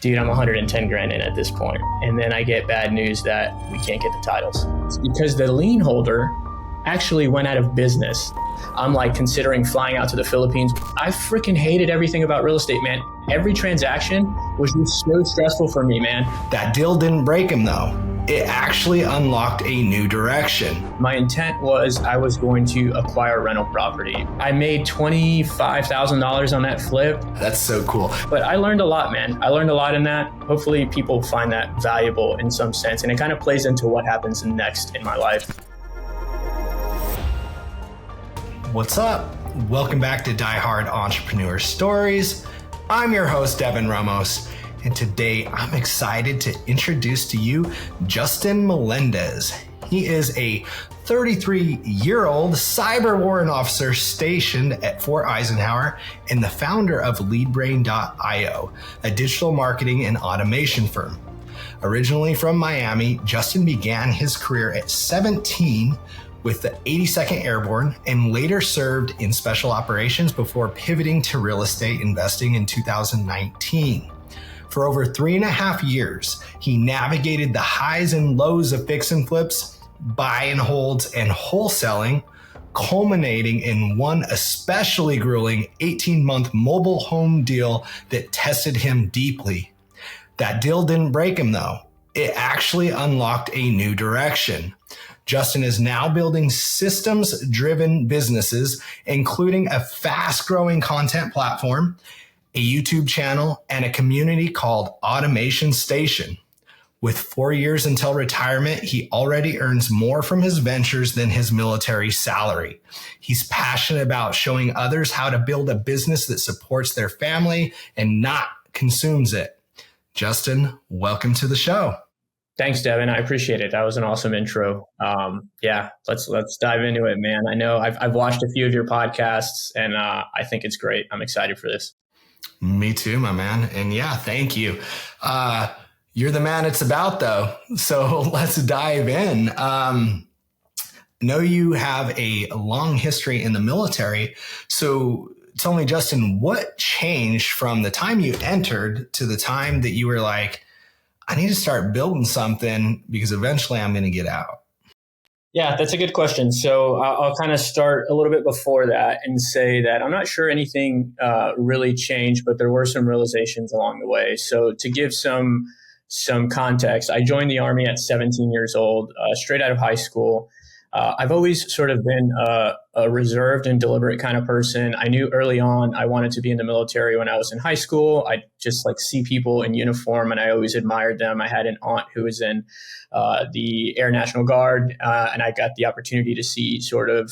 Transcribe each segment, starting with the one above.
dude, I'm 110 grand in at this point. And then I get bad news that we can't get the titles. It's because the lien holder actually went out of business. I'm like considering flying out to the Philippines. I freaking hated everything about real estate, man. Every transaction was just so stressful for me, man. That deal didn't break him though. It actually unlocked a new direction. My intent was I was going to acquire rental property. I made $25,000 on that flip. That's so cool. But I learned a lot, man. I learned a lot in that. Hopefully people find that valuable in some sense. And it kind of plays into what happens next in my life. What's up? Welcome back to Diehard Entrepreneurs Stories. I'm your host, Devin Ramos. And today I'm excited to introduce to you Justin Melendez. He is a 33-year-old cyber warrant officer stationed at Fort Eisenhower and the founder of LeadBrain.io, a digital marketing and automation firm. Originally from Miami, Justin began his career at 17 with the 82nd Airborne and later served in Special Operations before pivoting to real estate investing in 2019. For over 3.5 years, he navigated the highs and lows of fix and flips, buy and holds, and wholesaling, culminating in one especially grueling 18-month mobile home deal that tested him deeply. That deal didn't break him though. It actually unlocked a new direction. Justin is now building systems-driven businesses, including a fast-growing content platform, a YouTube channel, and a community called Automation Station. With 4 years until retirement, he already earns more from his ventures than his military salary. He's passionate about showing others how to build a business that supports their family and not consumes it. Justin, welcome to the show. Thanks, Devin. I appreciate it. That was an awesome intro. Let's dive into it, man. I know I've watched a few of your podcasts and I think it's great. I'm excited for this. Me too, my man. And yeah, thank you. You're the man it's about though. So let's dive in. Know you have a long history in the military. So tell me, Justin, what changed from the time you entered to the time that you were like, I need to start building something because eventually I'm going to get out? Yeah, that's a good question. So I'll kind of start a little bit before that and say that I'm not sure anything really changed, but there were some realizations along the way. So to give some context, I joined the Army at 17 years old, straight out of high school. I've always sort of been a reserved and deliberate kind of person. I knew early on I wanted to be in the military when I was in high school. I just like see people in uniform and I always admired them. I had an aunt who was in the Air National Guard and I got the opportunity to see sort of,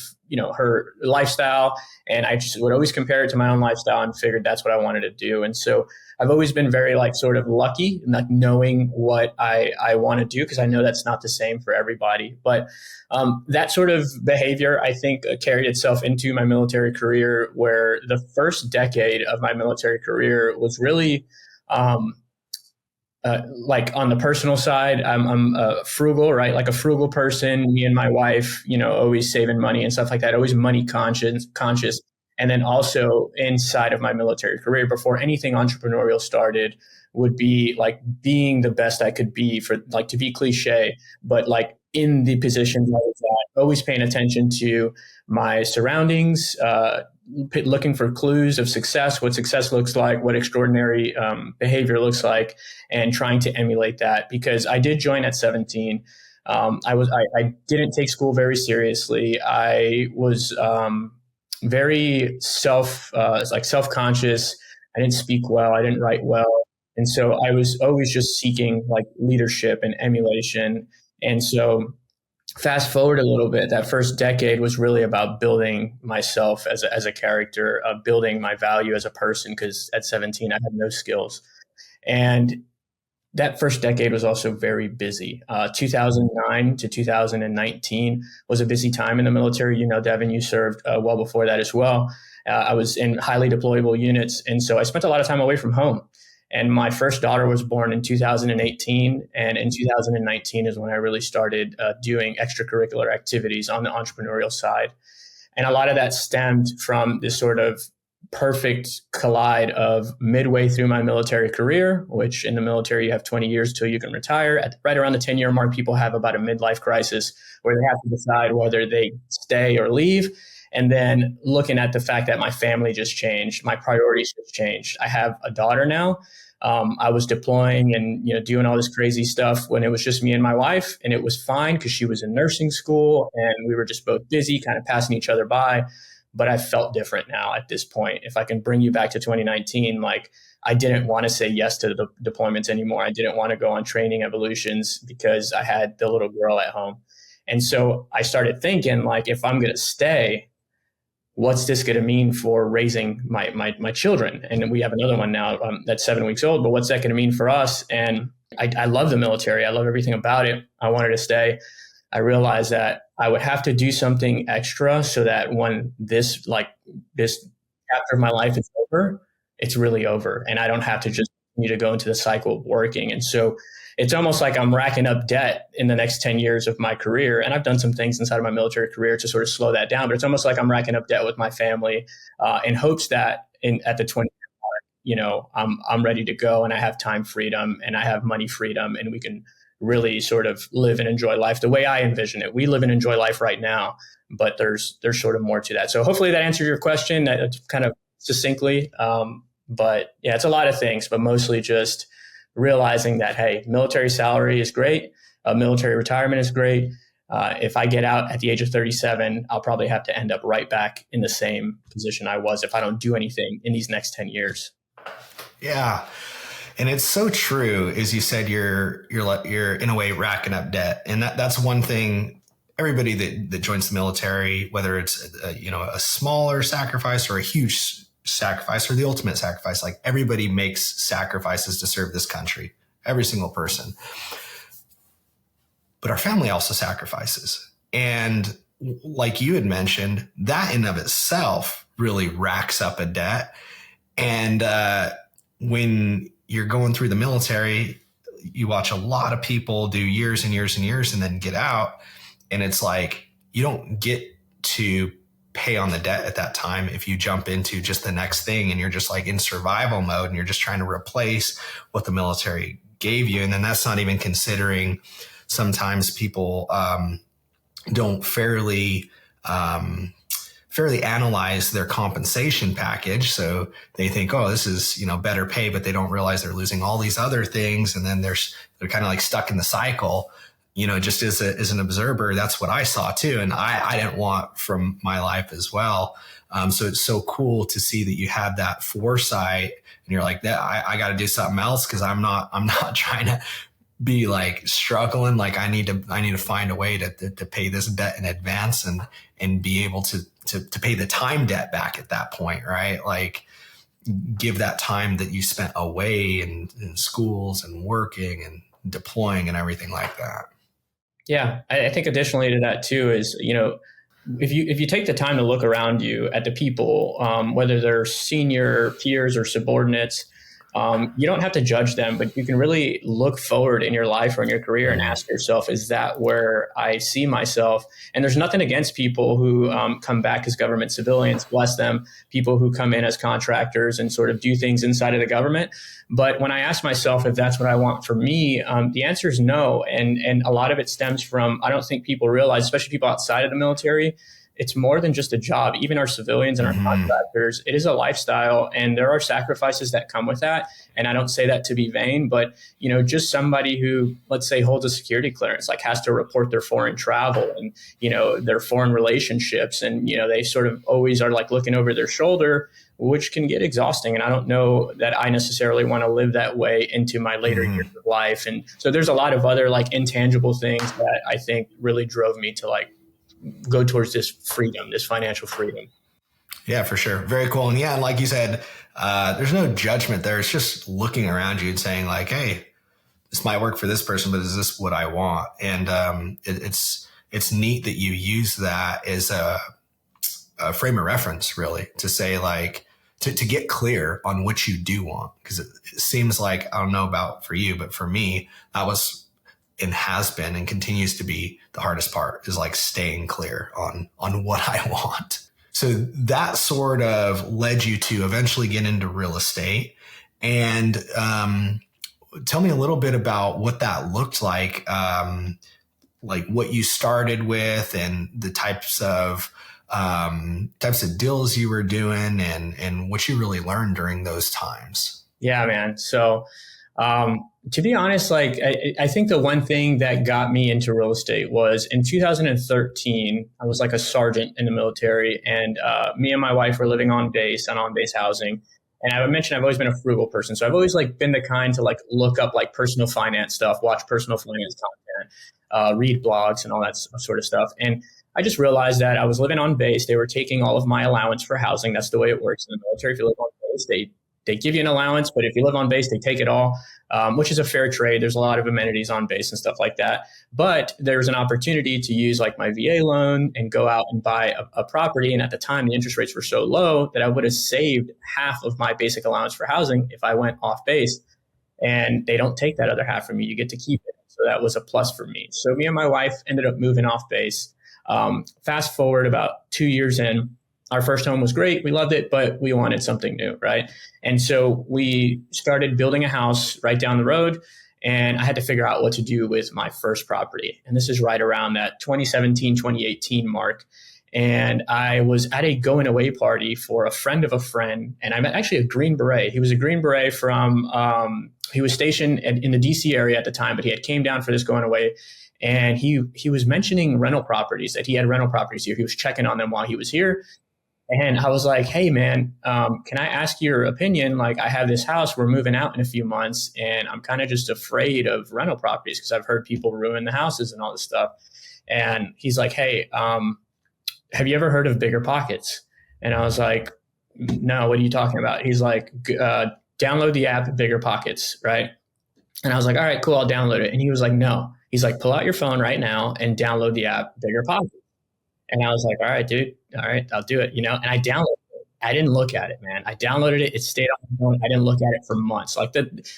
her lifestyle. And I just would always compare it to my own lifestyle and figured that's what I wanted to do. And so I've always been very sort of lucky, like knowing what I want to do, because I know that's not the same for everybody. But that sort of behavior, I think, carried itself into my military career, where the first decade of my military career was really on the personal side. I'm frugal, right? Like a frugal person. Me and my wife, always saving money and stuff like that, always money conscious. And then also inside of my military career, before anything entrepreneurial started, would be like being the best I could be, for like, to be cliche, but like in the positions I was at, always paying attention to my surroundings, looking for clues of success, what success looks like, what extraordinary behavior looks like, and trying to emulate that. Because I did join at 17. I didn't take school very seriously. I was very self-conscious. I didn't speak well. I didn't write well. And so I was always just seeking like leadership and emulation. And so fast forward a little bit, that first decade was really about building myself as a character, building my value as a person, because at 17, I had no skills. And that first decade was also very busy. 2009 to 2019 was a busy time in the military. Devin, you served well before that as well. I was in highly deployable units. And so I spent a lot of time away from home. And my first daughter was born in 2018. And in 2019 is when I really started doing extracurricular activities on the entrepreneurial side. And a lot of that stemmed from this sort of perfect collide of midway through my military career, which in the military you have 20 years till you can retire. Right around the 10-year mark, people have about a midlife crisis where they have to decide whether they stay or leave. And then looking at the fact that my family just changed, my priorities just changed. I have a daughter now. I was deploying and doing all this crazy stuff when it was just me and my wife, and it was fine because she was in nursing school and we were just both busy, kind of passing each other by. But I felt different now at this point. If I can bring you back to 2019, like I didn't want to say yes to the deployments anymore. I didn't want to go on training evolutions because I had the little girl at home. And so I started thinking, like, if I'm going to stay, what's this going to mean for raising my children? And we have another one now that's 7 weeks old, but what's that going to mean for us? And I love the military. I love everything about it. I wanted to stay. I realized that I would have to do something extra so that when this chapter of my life is over, it's really over. And I don't have to just continue to go into the cycle of working. And so it's almost like I'm racking up debt in the next 10 years of my career. And I've done some things inside of my military career to sort of slow that down, but it's almost like I'm racking up debt with my family in hopes that at the 20 I'm ready to go and I have time freedom and I have money freedom and we can really sort of live and enjoy life the way I envision it. We live and enjoy life right now, but there's sort of more to that. So hopefully that answered your question kind of succinctly. But yeah, it's a lot of things, but mostly just realizing that, hey, military salary is great. Military retirement is great. If I get out at the age of 37, I'll probably have to end up right back in the same position I was if I don't do anything in these next 10 years. Yeah. And it's so true, as you said, you're in a way racking up debt. And that's one thing, everybody that joins the military, whether it's a smaller sacrifice or a huge sacrifice or the ultimate sacrifice, like everybody makes sacrifices to serve this country, every single person. But our family also sacrifices. And like you had mentioned, that in of itself really racks up a debt. And when you're going through the military, you watch a lot of people do years and years and years and then get out. And it's like, you don't get to pay on the debt at that time if you jump into just the next thing and you're just like in survival mode and you're just trying to replace what the military gave you. And then that's not even considering sometimes people don't fairly analyze their compensation package. So they think, oh, this is, better pay, but they don't realize they're losing all these other things. And then they're kind of like stuck in the cycle, just as an observer. That's what I saw too. And I didn't want from my life as well. So it's so cool to see that you had that foresight and you're like, that I got to do something else. Cause I'm not trying to be like struggling. Like I need to find a way to pay this debt in advance and be able to pay the time debt back at that point, right? Like give that time that you spent away in schools and working and deploying and everything like that. Yeah. I think additionally to that too is, if you take the time to look around you at the people, whether they're senior peers or subordinates, you don't have to judge them, but you can really look forward in your life or in your career and ask yourself, is that where I see myself? And there's nothing against people who come back as government civilians, bless them, people who come in as contractors and sort of do things inside of the government. But when I ask myself if that's what I want for me, the answer is no. And a lot of it stems from, I don't think people realize, especially people outside of the military, it's more than just a job. Even our civilians and our contractors, it is a lifestyle, and there are sacrifices that come with that. And I don't say that to be vain, but just somebody who, let's say, holds a security clearance, like has to report their foreign travel and their foreign relationships, and they sort of always are like looking over their shoulder, which can get exhausting. And I don't know that I necessarily want to live that way into my later years of life. And so there's a lot of other like intangible things that I think really drove me to like go towards this freedom, this financial freedom. Yeah, for sure. Very cool. And yeah, like you said, there's no judgment there. It's just looking around you and saying like, hey, this might work for this person, but is this what I want? And it's neat that you use that as a frame of reference, really, to say like, to get clear on what you do want. Because it seems like, I don't know about for you, but for me, that was and has been and continues to be the hardest part, is like staying clear on what I want. So that sort of led you to eventually get into real estate. And tell me a little bit about what that looked like what you started with and the types of deals you were doing and what you really learned during those times. Yeah, man. So to be honest, like I think the one thing that got me into real estate was in 2013, I was like a sergeant in the military, and me and my wife were living on base and on base housing. And I would mention I've always been a frugal person. So I've always like been the kind to like look up like personal finance stuff, watch personal finance content, read blogs and all that sort of stuff. And I just realized that I was living on base. They were taking all of my allowance for housing. That's the way it works in the military. If you live on base, they give you an allowance, but if you live on base, they take it all, which is a fair trade. There's a lot of amenities on base and stuff like that. But there was an opportunity to use like my VA loan and go out and buy a property. And at the time, the interest rates were so low that I would have saved half of my basic allowance for housing if I went off base. And they don't take that other half from you. You get to keep it. So that was a plus for me. So me and my wife ended up moving off base. Fast forward about 2 years in, our first home was great. We loved it, but we wanted something new, right? And so we started building a house right down the road, and I had to figure out what to do with my first property. And this is right around that 2017, 2018 mark. And I was at a going away party for a friend of a friend, and I met actually a Green Beret. He was a Green Beret from, he was stationed in the DC area at the time, but he had came down for this going away. And he was mentioning rental properties, that he had rental properties here. He was checking on them while he was here. And I was like, hey, man, can I ask your opinion? Like, I have this house. We're moving out in a few months, and I'm kind of just afraid of rental properties because I've heard people ruin the houses and all this stuff. And he's like, hey, have you ever heard of Bigger Pockets? And I was like, no, what are you talking about? He's like, download the app Bigger Pockets, right? And I was like, all right, cool, I'll download it. And he was like, no. He's like, pull out your phone right now and download the app Bigger Pockets. And I was like, all right, dude. All right, I'll do it. And I downloaded it. I didn't look at it, man. I downloaded it. It stayed on my phone. I didn't look at it for months. Like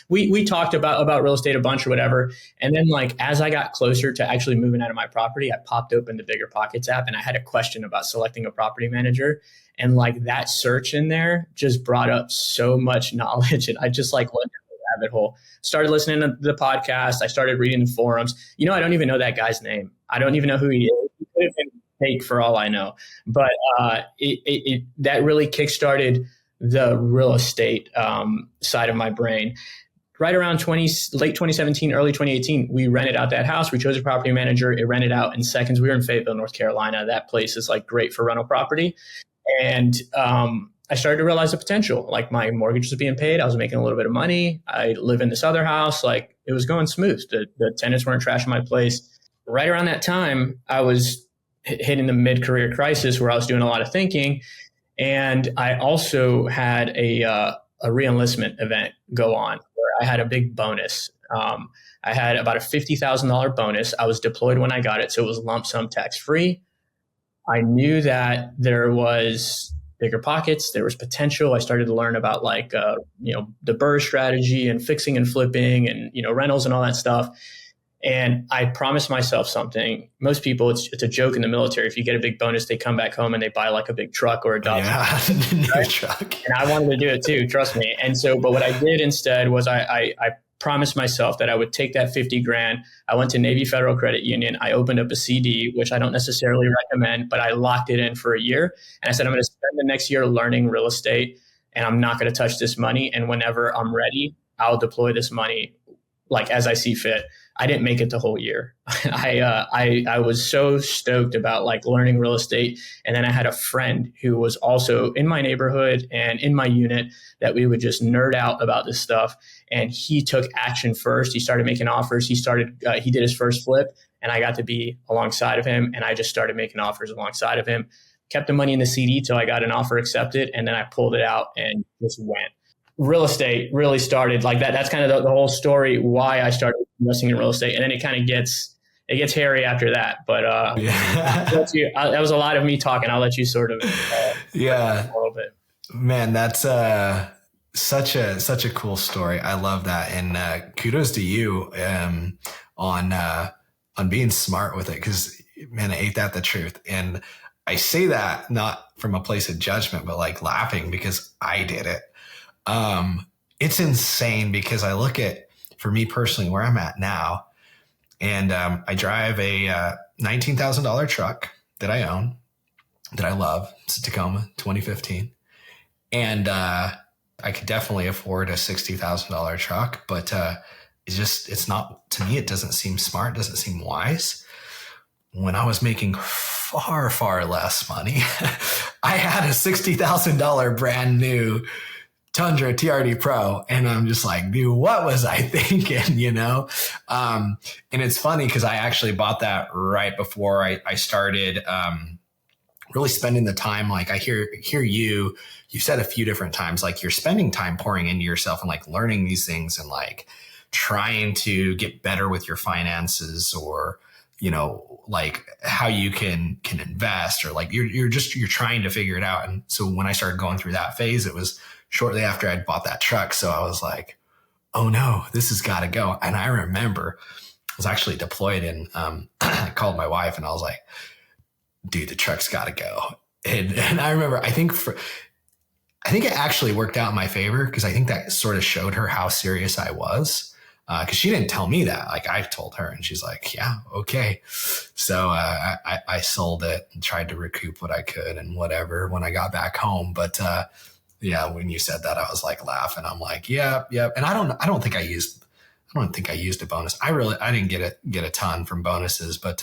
we talked about real estate a bunch or whatever. And then like, as I got closer to actually moving out of my property, I popped open the Bigger Pockets app and I had a question about selecting a property manager. And like that search in there just brought up so much knowledge. And I just like went down the rabbit hole, started listening to the podcast. I started reading the forums. I don't even know that guy's name. I don't even know who he is. He could have been fake for all I know. But that really kickstarted the real estate side of my brain. Right around late 2017, early 2018, we rented out that house. We chose a property manager. It rented out in seconds. We were in Fayetteville, North Carolina. That place is like great for rental property. And I started to realize the potential. Like my mortgage was being paid. I was making a little bit of money. I live in this other house. Like it was going smooth. The tenants weren't trashing my place. Right around that time, I was hitting the mid-career crisis where I was doing a lot of thinking. And I also had a re-enlistment event go on where I had a big bonus. I had about a $50,000 bonus. I was deployed when I got it, so it was lump sum tax-free. I knew that there was Bigger Pockets. There was potential. I started to learn about like, the BRRRR strategy and fixing and flipping and, rentals and all that stuff. And I promised myself something. Most people, it's a joke in the military. If you get a big bonus, they come back home and they buy like a big truck or a Dodge. Yeah, right? Truck. And I wanted to do it too, trust me. And so, but what I did instead was I promised myself that I would take that 50 grand. I went to Navy Federal Credit Union. I opened up a CD, which I don't necessarily recommend, but I locked it in for a year. And I said, I'm going to spend the next year learning real estate and I'm not going to touch this money. And whenever I'm ready, I'll deploy this money like as I see fit. I didn't make it the whole year. I was so stoked about like learning real estate. And then I had a friend who was also in my neighborhood and in my unit that we would just nerd out about this stuff. And he took action first. He started making offers. He did his first flip and I got to be alongside of him. And I just started making offers alongside of him, kept the money in the CD till I got an offer accepted. And then I pulled it out and just went. Real estate really started like that. That's kind of the whole story, why I started investing in real estate. And then it kind of gets hairy after that. But that was a lot of me talking. I'll let you sort of a little bit. Man, that's such a cool story. I love that. And kudos to you on being smart with it. Cause man, ain't that the truth? And I say that not from a place of judgment, but like laughing because I did it. It's insane because I look at, for me personally, where I'm at now, and I drive a $19,000 truck that I own, that I love. It's a Tacoma 2015. And I could definitely afford a $60,000 truck, but it's not, to me, it doesn't seem smart, doesn't seem wise. When I was making far, far less money, I had a $60,000 brand new Tundra TRD Pro. And I'm just like, dude, what was I thinking, And it's funny because I actually bought that right before I started really spending the time. Like I hear you said a few different times, like you're spending time pouring into yourself and like learning these things and like trying to get better with your finances, or, like how you can invest, or like you're trying to figure it out. And so when I started going through that phase, it was shortly after I'd bought that truck. So I was like, oh no, this has got to go. And I remember I was actually deployed, and I called my wife and I was like, dude, the truck's got to go. And I remember, I think it actually worked out in my favor, because I think that sort of showed her how serious I was. Because she didn't tell me that. Like I told her, and she's like, yeah, okay. So I sold it and tried to recoup what I could and whatever when I got back home. But yeah, when you said that, I was like laughing. I'm like, yeah. And I don't think I used a bonus. I didn't get a ton from bonuses, but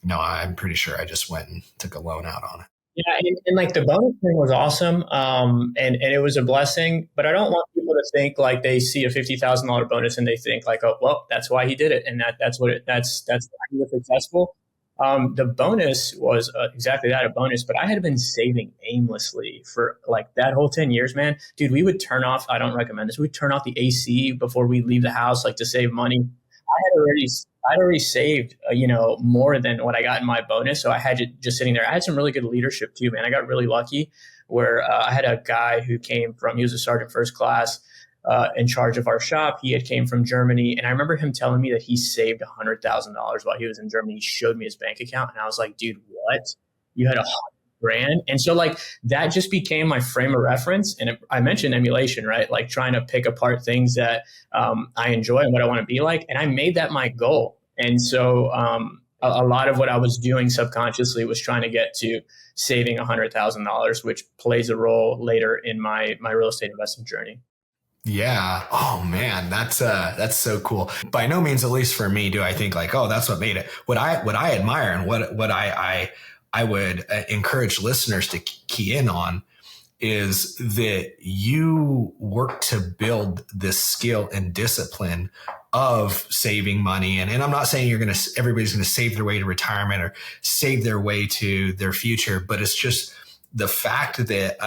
no, I'm pretty sure I just went and took a loan out on it. Yeah, and like the bonus thing was awesome, and it was a blessing. But I don't want people to think like they see a $50,000 bonus and they think like, oh, well, that's why he did it, and that's why he was successful. The bonus was exactly that, a bonus. But I had been saving aimlessly for like that whole 10 years, man. Dude, we would turn off. I don't recommend this. We'd turn off the AC before we leave the house, like to save money. I'd already saved, more than what I got in my bonus. So I had it just sitting there. I had some really good leadership too, man. I got really lucky where I had a guy who he was a sergeant first class in charge of our shop. He had came from Germany. And I remember him telling me that he saved $100,000 while he was in Germany. He showed me his bank account. And I was like, dude, what? You had $100,000? And so like that just became my frame of reference. And I mentioned emulation, right? Like trying to pick apart things that I enjoy and what I want to be like. And I made that my goal. And so a lot of what I was doing subconsciously was trying to get to saving $100,000, which plays a role later in my real estate investment journey. Yeah. Oh man, that's so cool. By no means, at least for me, do I think like, oh, that's what made it. What I admire and what I would encourage listeners to key in on is that you work to build this skill and discipline of saving money. And I'm not saying everybody's going to save their way to retirement or save their way to their future, but it's just the fact that,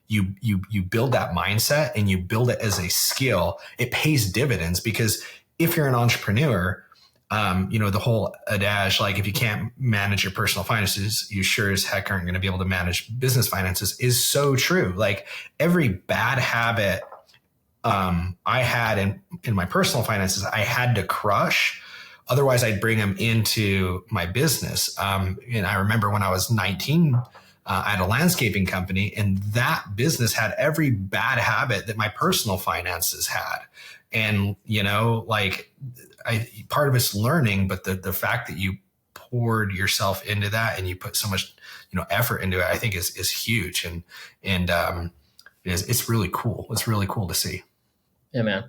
you build that mindset and you build it as a skill. It pays dividends, because if you're an entrepreneur, the whole adage, like if you can't manage your personal finances, you sure as heck aren't going to be able to manage business finances, is so true. Like every bad habit I had in my personal finances, I had to crush. Otherwise, I'd bring them into my business. And I remember when I was 19, I had a landscaping company, and that business had every bad habit that my personal finances had. And, part of it's learning, but the fact that you poured yourself into that and you put so much, effort into it, I think is huge. And it's really cool. It's really cool to see. Yeah, man.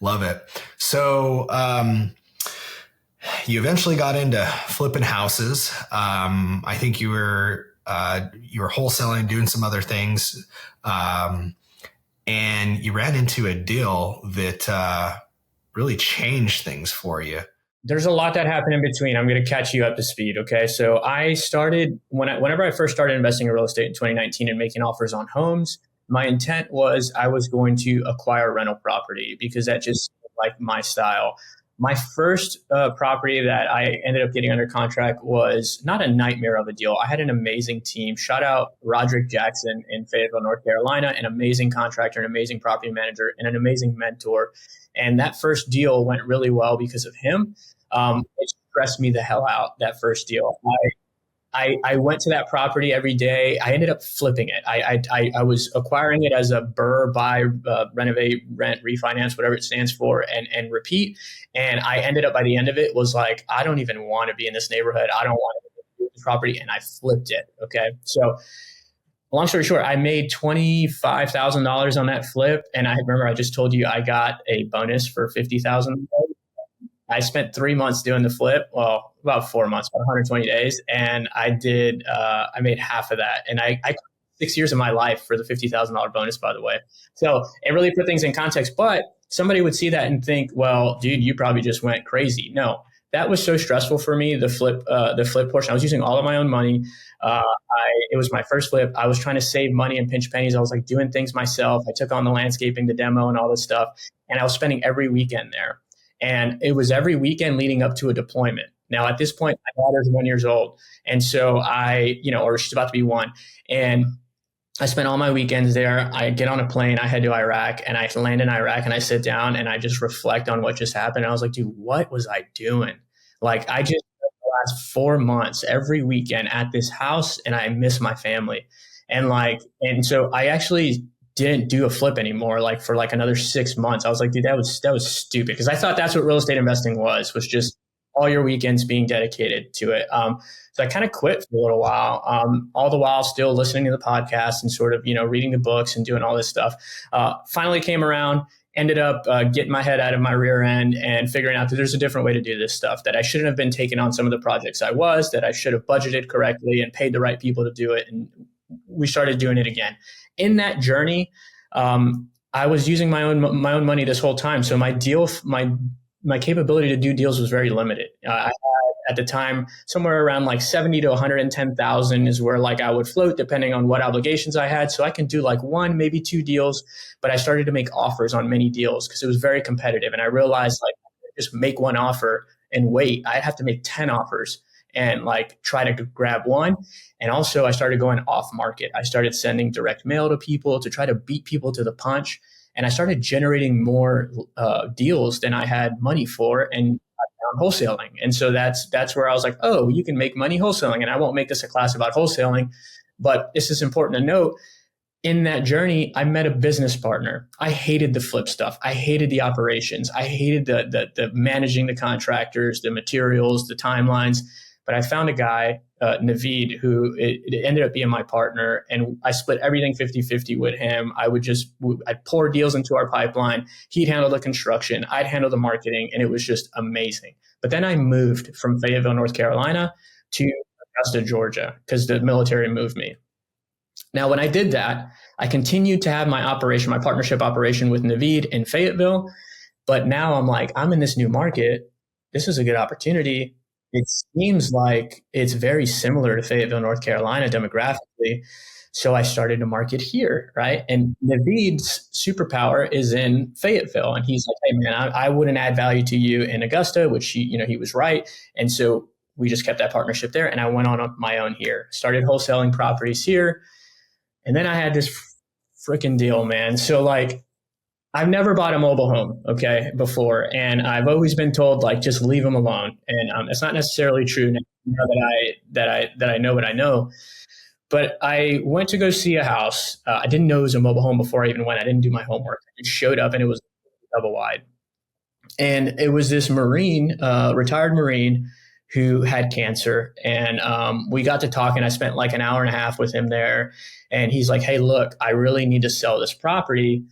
Love it. So, you eventually got into flipping houses. I think you were wholesaling, doing some other things. And you ran into a deal that, really changed things for you. There's a lot that happened in between. I'm going to catch you up to speed. Okay. So I started whenever I first started investing in real estate in 2019 and making offers on homes, my intent was I was going to acquire rental property because that just like my style. My first property that I ended up getting under contract was not a nightmare of a deal. I had an amazing team. Shout out Roderick Jackson in Fayetteville, North Carolina, an amazing contractor, an amazing property manager, and an amazing mentor. And that first deal went really well because of him. It stressed me the hell out, that first deal. I went to that property every day. I ended up flipping it. I was acquiring it as a BRRRR, buy, renovate, rent, refinance, whatever it stands for, and repeat. And I ended up by the end of it was like, I don't even want to be in this neighborhood. I don't want to be in this property. And I flipped it. Okay. So long story short, I made $25,000 on that flip. And I remember I just told you I got a bonus for $50,000. I spent 3 months doing the flip. Well, about 4 months, about 120 days. And I made half of that. And I 6 years of my life for the $50,000 bonus, by the way. So it really put things in context. But somebody would see that and think, well, dude, you probably just went crazy. No, that was so stressful for me. The flip portion, I was using all of my own money. It was my first flip. I was trying to save money and pinch pennies. I was like doing things myself. I took on the landscaping, the demo, and all this stuff. And I was spending every weekend there. And it was every weekend leading up to a deployment. Now, at this point, my daughter's 1 year old. And so or she's about to be 1. And I spent all my weekends there. I get on a plane. I head to Iraq, and I land in Iraq, and I sit down and I just reflect on what just happened. And I was like, dude, what was I doing? Like, I just spent the last 4 months every weekend at this house, and I miss my family. And so I actually didn't do a flip anymore, like for like another 6 months. I was like, dude, that was stupid. Because I thought that's what real estate investing was just all your weekends being dedicated to it. So I kind of quit for a little while, all the while still listening to the podcast and sort of, reading the books and doing all this stuff. Finally came around, ended up getting my head out of my rear end and figuring out that there's a different way to do this stuff, that I shouldn't have been taking on some of the projects that I should have budgeted correctly and paid the right people to do it. And we started doing it again. In that journey, I was using my own money this whole time. So my capability to do deals was very limited. I had at the time somewhere around like 70 to 110,000 is where like I would float depending on what obligations I had. So I can do like 1, maybe 2 deals, but I started to make offers on many deals because it was very competitive. And I realized like just make 1 offer and wait. I'd have to make 10 offers and like try to grab 1. And also I started going off market. I started sending direct mail to people to try to beat people to the punch. And I started generating more deals than I had money for, and I found wholesaling. And so that's where I was like, oh, you can make money wholesaling. And I won't make this a class about wholesaling, but this is important to note. In that journey, I met a business partner. I hated the flip stuff. I hated the operations. I hated the managing the contractors, the materials, the timelines. But I found a guy, Naveed, who it ended up being my partner, and I split everything 50-50 with him. I'd pour deals into our pipeline. He'd handle the construction. I'd handle the marketing, and it was just amazing. But then I moved from Fayetteville, North Carolina to Augusta, Georgia, because the military moved me. Now, when I did that, I continued to have my partnership operation with Naveed in Fayetteville. But now I'm like, I'm in this new market. This is a good opportunity. It seems like it's very similar to Fayetteville, North Carolina demographically. So I started to market here, right? And Naveed's superpower is in Fayetteville. And he's like, hey, man, I wouldn't add value to you in Augusta, which he was right. And so we just kept that partnership there. And I went on my own here, started wholesaling properties here. And then I had this freaking deal, man. So like, I've never bought a mobile home, before. And I've always been told, like, just leave them alone. And it's not necessarily true now that I know what I know. But I went to go see a house. I didn't know it was a mobile home before I even went. I didn't do my homework. I just showed up, and it was double wide. And it was this Marine, retired Marine, who had cancer. And we got to talking. I spent like an hour and a half with him there. And he's like, hey, look, I really need to sell this property.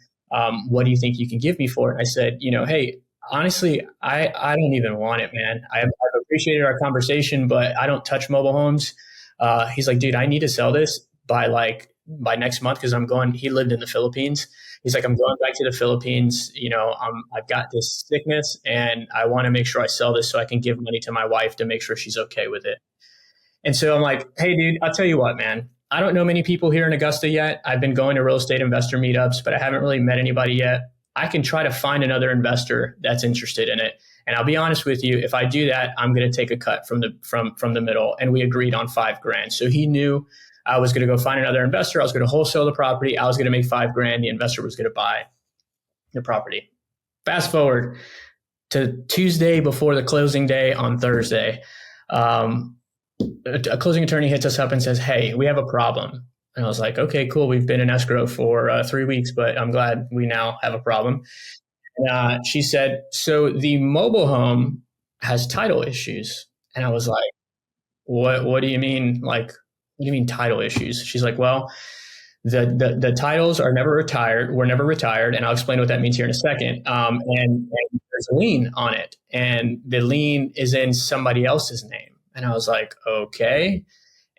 What do you think you can give me for it? I said, hey, honestly, I don't even want it, man. I've appreciated our conversation, but I don't touch mobile homes. He's like, dude, I need to sell this by next month because I'm going. He lived in the Philippines. He's like, I'm going back to the Philippines. I've got this sickness, and I want to make sure I sell this so I can give money to my wife to make sure she's okay with it. And so I'm like, hey, dude, I'll tell you what, man. I don't know many people here in Augusta yet. I've been going to real estate investor meetups, but I haven't really met anybody yet. I can try to find another investor that's interested in it. And I'll be honest with you, if I do that, I'm going to take a cut from the middle. And we agreed on $5,000. So he knew I was going to go find another investor. I was going to wholesale the property. I was going to make $5,000. The investor was going to buy the property. Fast forward to Tuesday before the closing day on Thursday. a closing attorney hits us up and says, "Hey, we have a problem." And I was like, "Okay, cool. We've been in escrow for 3 weeks, but I'm glad we now have a problem." And she said, "So the mobile home has title issues." And I was like, What do you mean? Like, what do you mean title issues?" She's like, "Well, the titles are never retired. Were never retired, and I'll explain what that means here in a second. And there's a lien on it, and the lien is in somebody else's name." And I was like, "Okay."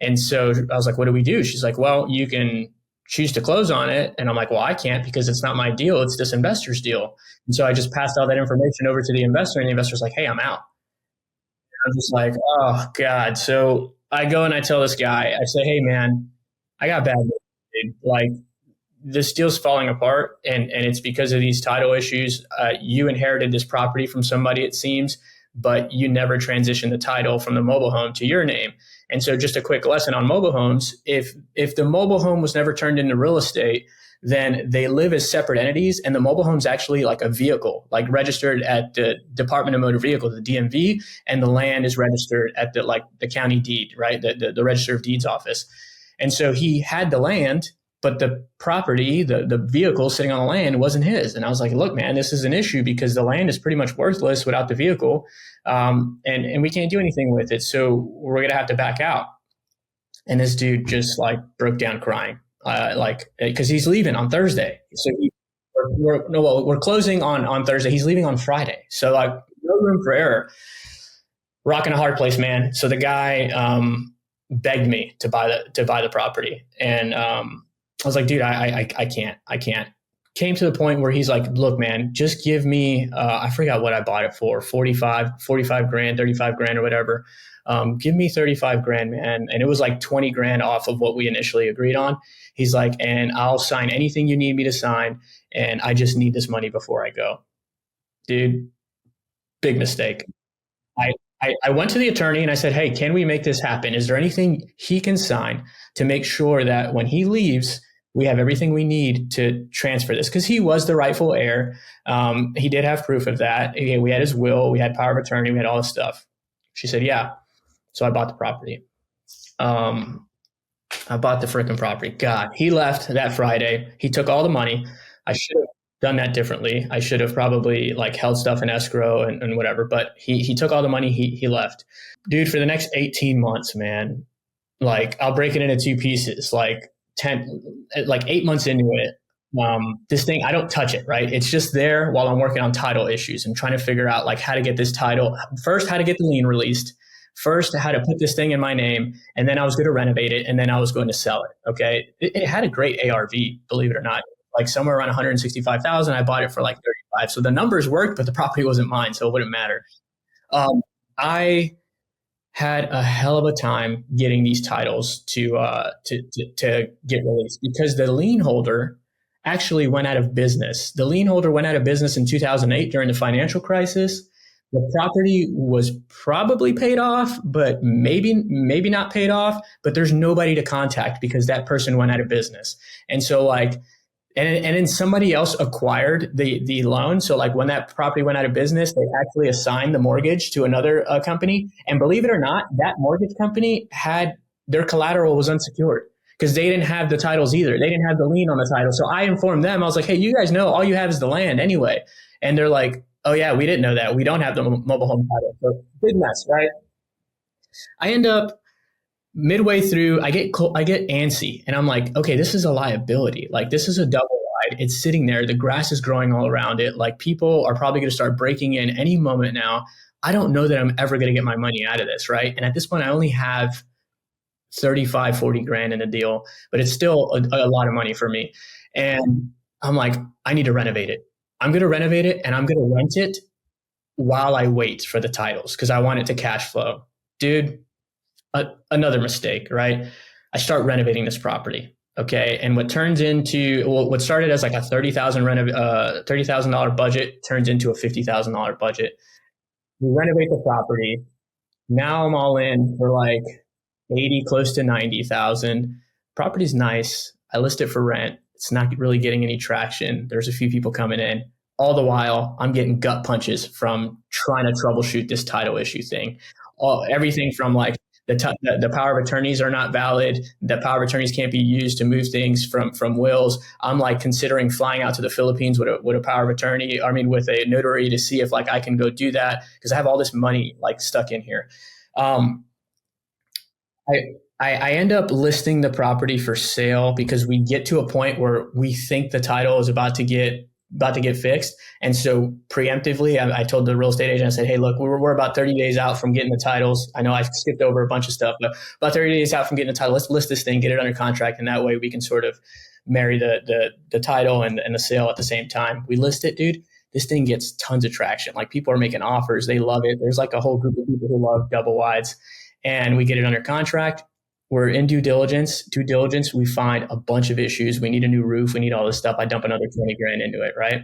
And so I was like, "What do we do?" She's like, "Well, you can choose to close on it." And I'm like, "Well, I can't because it's not my deal. It's this investor's deal." And so I just passed all that information over to the investor, and the investor's like, "Hey, I'm out." I'm just like, oh God. So I go and I tell this guy, I say, "Hey man, I got bad news, dude. Like, this deal's falling apart, and it's because of these title issues. You inherited this property from somebody, it seems, but you never transitioned the title from the mobile home to your name. And so just a quick lesson on mobile homes. If the mobile home was never turned into real estate, then they live as separate entities, and the mobile home's actually like a vehicle, like registered at the Department of Motor Vehicles, the DMV, and the land is registered at the county deed, right? The Register of Deeds office. And so he had the land, but the property, the vehicle sitting on the land wasn't his. And I was like, "Look, man, this is an issue because the land is pretty much worthless without the vehicle. And we can't do anything with it. So we're going to have to back out." And this dude just like broke down crying, because he's leaving on Thursday. So we're closing on Thursday. He's leaving on Friday. So like, no room for error. Rocking a hard place, man. So the guy begged me to buy the property, and I was like, "Dude, I can't." Came to the point where he's like, "Look, man, just give me, I forgot what I bought it for, 45 grand, 35 grand or whatever. Give me 35 grand, man." And it was like 20 grand off of what we initially agreed on. He's like, "And I'll sign anything you need me to sign. And I just need this money before I go." Dude, big mistake. I went to the attorney and I said, "Hey, can we make this happen? Is there anything he can sign to make sure that when he leaves, we have everything we need to transfer this?" Because he was the rightful heir. He did have proof of that. We had his will, we had power of attorney, we had all this stuff. She said, "Yeah." So I bought the property. I bought the freaking property. God, he left that Friday. He took all the money. I should have done that differently. I should have probably like held stuff in escrow and whatever, but he took all the money. He left. Dude, for the next 18 months, man, like I'll break it into two pieces, like 8 months into it. This thing, I don't touch it, right? It's just there while I'm working on title issues and trying to figure out like how to get this title first, how to get the lien released, first, how to put this thing in my name, and then I was going to renovate it, and then I was going to sell it. Okay. It had a great ARV, believe it or not, like somewhere around 165,000. I bought it for like 35. So the numbers worked, but the property wasn't mine. So it wouldn't matter. I had a hell of a time getting these titles to get released because the lien holder actually went out of business. The lien holder went out of business in 2008 during the financial crisis. The property was probably paid off, but maybe not paid off, but there's nobody to contact because that person went out of business. And so like, and then somebody else acquired the loan. So like when that property went out of business, they actually assigned the mortgage to another company. And believe it or not, that mortgage company had their collateral was unsecured because they didn't have the titles either. They didn't have the lien on the title. So I informed them. I was like, "Hey, you guys know all you have is the land anyway." And they're like, "Oh yeah, we didn't know that. We don't have the mobile home title." So big mess, right? I end up midway through, I get antsy, and I'm like, "Okay, this is a liability. Like this is a double wide. It's sitting there. The grass is growing all around it. Like people are probably going to start breaking in any moment now. I don't know that I'm ever going to get my money out of this, right?" And at this point, I only have 35, 40 grand in the deal, but it's still a lot of money for me. And I'm like, I need to renovate it. I'm going to renovate it, and I'm going to rent it while I wait for the titles because I want it to cash flow. Dude, another mistake, right? I start renovating this property. Okay. And what started as like a $30,000 budget turns into a $50,000 budget. We renovate the property. Now I'm all in for like 80, close to 90,000. Property's nice. I list it for rent. It's not really getting any traction. There's a few people coming in. All the while, I'm getting gut punches from trying to troubleshoot this title issue thing. Everything from like The power of attorneys are not valid. The power of attorneys can't be used to move things from wills. I'm like considering flying out to the Philippines with a power of attorney. I mean, with a notary to see if like I can go do that because I have all this money like stuck in here. Um, I end up listing the property for sale because we get to a point where we think the title is about to get fixed. And so preemptively, I told the real estate agent, I said, hey, look, we're about 30 days out from getting the titles. I know I skipped over a bunch of stuff, but about 30 days out from getting the title, let's list this thing, get it under contract. And that way we can sort of marry the title and the sale at the same time. We list it, dude. This thing gets tons of traction. Like people are making offers. They love it. There's like a whole group of people who love double wides, and we get it under contract. We're in due diligence. We find a bunch of issues. We need a new roof. We need all this stuff. I dump another 20 grand into it, right?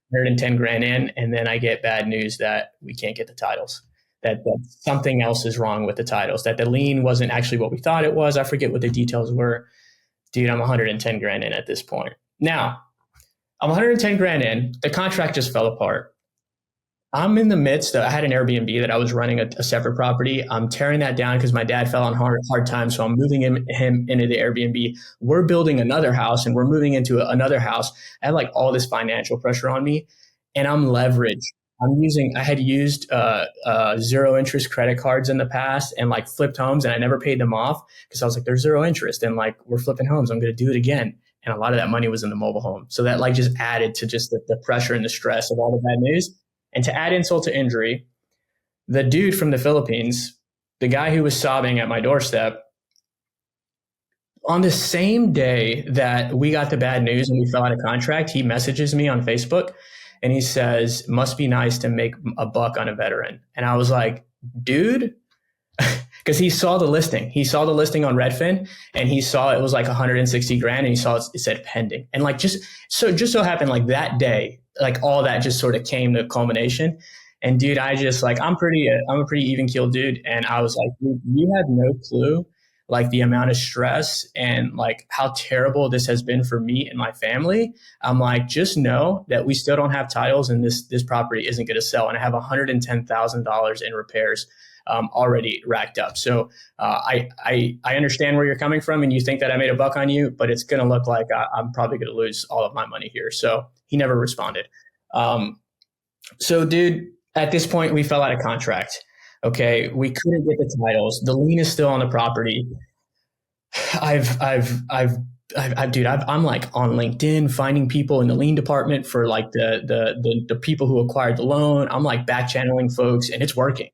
110 grand in. And then I get bad news that we can't get the titles, that something else is wrong with the titles, that the lien wasn't actually what we thought it was. I forget what the details were. Dude, I'm 110 grand in at this point. Now, I'm 110 grand in. The contract just fell apart. I'm in the midst of, I had an Airbnb that I was running a separate property. I'm tearing that down because my dad fell on hard times. So I'm moving him into the Airbnb. We're building another house and we're moving into another house. I have like all this financial pressure on me and I'm leveraged. I had used zero interest credit cards in the past and like flipped homes and I never paid them off because I was like, there's zero interest and like we're flipping homes. I'm going to do it again. And a lot of that money was in the mobile home. So that like just added to just the pressure and the stress of all the bad news. And to add insult to injury, the dude from the Philippines, the guy who was sobbing at my doorstep, on the same day that we got the bad news and we fell out of contract, he messages me on Facebook and he says, must be nice to make a buck on a veteran. And I was like, dude, because he saw the listing. He saw the listing on Redfin and he saw it was like 160 grand and he saw it said pending. And like just so happened like that day, like all that just sort of came to culmination. And dude, I'm a pretty even keeled dude. And I was like, dude, you have no clue like the amount of stress and like how terrible this has been for me and my family. I'm like, just know that we still don't have titles and this property isn't going to sell. And I have $110,000 in repairs already racked up. So I understand where you're coming from and you think that I made a buck on you, but it's going to look like I'm probably going to lose all of my money here. So he never responded. So dude, at this point we fell out of contract. Okay. We couldn't get the titles. The lien is still on the property. I'm like on LinkedIn finding people in the lien department for like the people who acquired the loan. I'm like back channeling folks and it's working.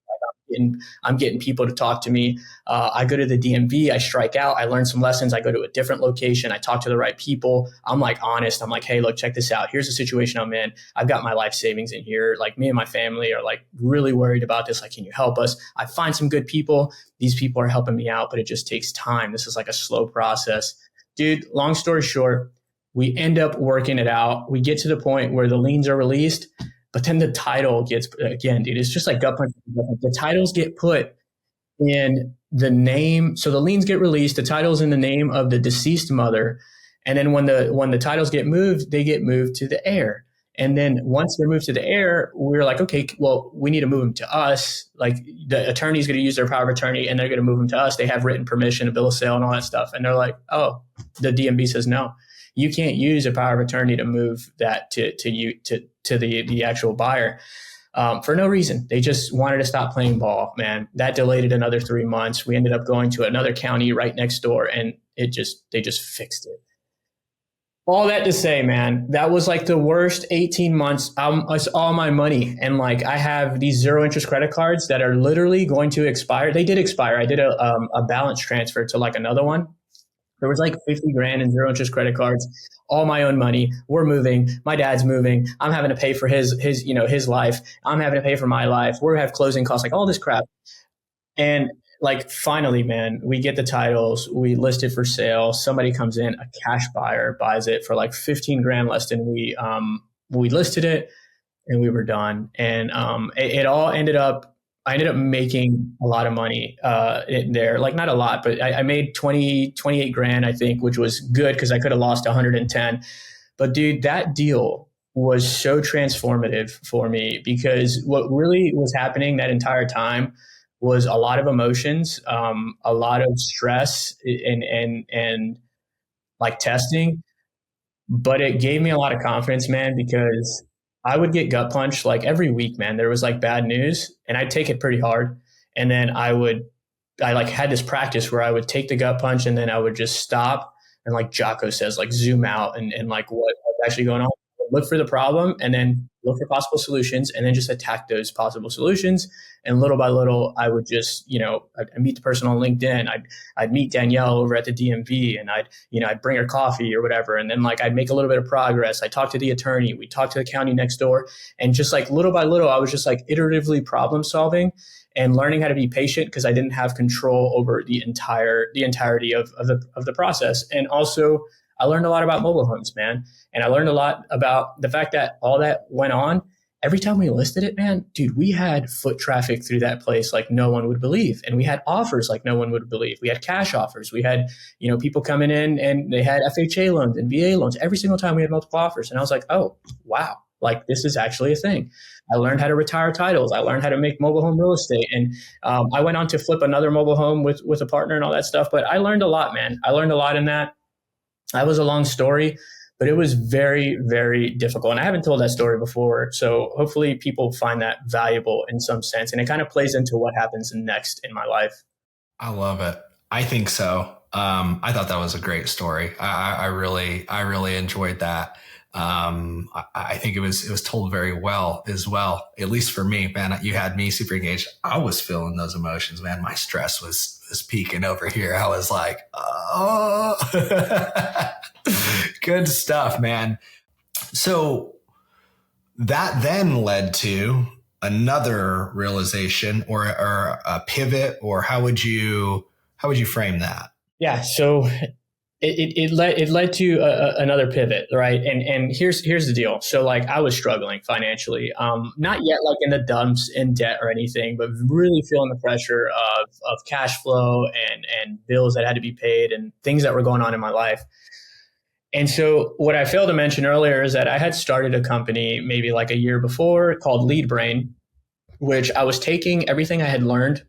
I'm getting people to talk to me. I go to the DMV, I strike out, I learn some lessons. I go to a different location. I talk to the right people. I'm like honest. I'm like, hey, look, check this out. Here's the situation I'm in. I've got my life savings in here. Like me and my family are like really worried about this. Like, can you help us? I find some good people. These people are helping me out, but it just takes time. This is like a slow process. Dude, long story short, we end up working it out. We get to the point where the liens are released. But then the title gets, again, dude, it's just like gut punch. The titles get put in the name. So the liens get released. The title's in the name of the deceased mother. And then when the titles get moved, they get moved to the heir. And then once they're moved to the heir, we're like, okay, well, we need to move them to us. Like the attorney's going to use their power of attorney and they're going to move them to us. They have written permission, a bill of sale and all that stuff. And they're like, oh, the DMV says no. You can't use a power of attorney to move that to the actual buyer for no reason. They just wanted to stop playing ball, man. That delayed it another 3 months. We ended up going to another county right next door, and they just fixed it. All that to say, man, that was like the worst 18 months. It's all my money, and like I have these zero interest credit cards that are literally going to expire. They did expire. I did a balance transfer to like another one. There was like 50 grand in zero interest credit cards, all my own money. We're moving. My dad's moving. I'm having to pay for his life. I'm having to pay for my life. We have closing costs, like all this crap. And like finally, man, we get the titles. We list it for sale. Somebody comes in, a cash buyer buys it for like 15 grand less than we listed it, and we were done. And it all ended up. I ended up making a lot of money in there, like not a lot, but I made 28 grand, I think, which was good because I could have lost 110. But dude, that deal was so transformative for me because what really was happening that entire time was a lot of emotions, a lot of stress and like testing, but it gave me a lot of confidence, man, because I would get gut punched like every week, man. There was like bad news and I'd take it pretty hard. And then I like had this practice where I would take the gut punch and then I would just stop and like Jocko says, like zoom out and like what's actually going on. Look for the problem and then look for possible solutions and then just attack those possible solutions. And little by little, I would just, I'd meet the person on LinkedIn. I'd meet Danielle over at the DMV and I'd bring her coffee or whatever. And then like, I'd make a little bit of progress. I talked to the attorney, we talked to the county next door, and just like little by little, I was just like iteratively problem solving and learning how to be patient because I didn't have control over the entirety of the process. And also I learned a lot about mobile homes, man. And I learned a lot about the fact that all that went on. Every time we listed it, man, dude, we had foot traffic through that place like no one would believe. And we had offers like no one would believe. We had cash offers. We had, people coming in and they had FHA loans and VA loans. Every single time we had multiple offers. And I was like, oh, wow, like this is actually a thing. I learned how to retire titles. I learned how to make mobile home real estate. And I went on to flip another mobile home with a partner and all that stuff. But I learned a lot, man. I learned a lot in that. That was a long story, but it was very, very difficult. And I haven't told that story before. So hopefully people find that valuable in some sense. And it kind of plays into what happens next in my life. I love it. I think so. I thought that was a great story. I really enjoyed that. I think it was told very well as well, at least for me, man. You had me super engaged. I was feeling those emotions, man. My stress was peaking over here. I was like, oh, good stuff, man. So that then led to another realization or a pivot, or how would you frame that? Yeah. So it led to another pivot, right? And here's the deal. So like I was struggling financially, not yet like in the dumps in debt or anything, but really feeling the pressure of cash flow and bills that had to be paid and things that were going on in my life. And so what I failed to mention earlier is that I had started a company maybe like a year before called Lead Brain, which I was taking everything I had learned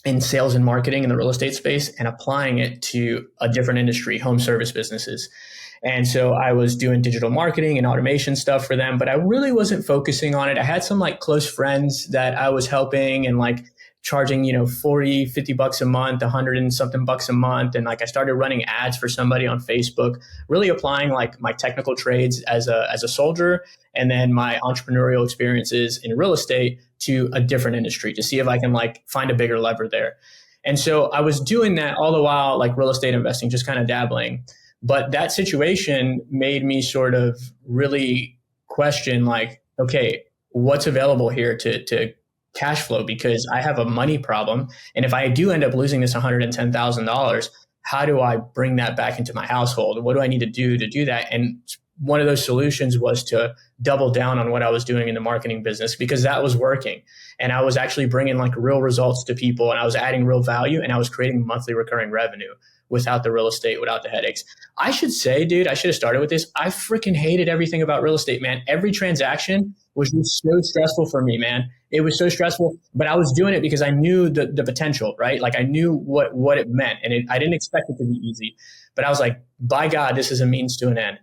in sales and marketing in the real estate space and applying it to a different industry, home service businesses. And so I was doing digital marketing and automation stuff for them, but I really wasn't focusing on it. I had some like close friends that I was helping and like charging, $40-50 a month, 100 and something bucks a month. And like I started running ads for somebody on Facebook, really applying like my technical trades as a soldier and then my entrepreneurial experiences in real estate to a different industry to see if I can like find a bigger lever there. And so I was doing that all the while, like real estate investing, just kind of dabbling. But that situation made me sort of really question like, okay, what's available here to cash flow? Because I have a money problem. And if I do end up losing this $110,000, how do I bring that back into my household? What do I need to do that? And one of those solutions was to double down on what I was doing in the marketing business because that was working. And I was actually bringing like real results to people and I was adding real value and I was creating monthly recurring revenue without the real estate, without the headaches. I should say, dude, I should have started with this. I freaking hated everything about real estate, man. Every transaction was just so stressful for me, man. It was so stressful, but I was doing it because I knew the potential, right? Like I knew what it meant and I didn't expect it to be easy, but I was like, by God, this is a means to an end.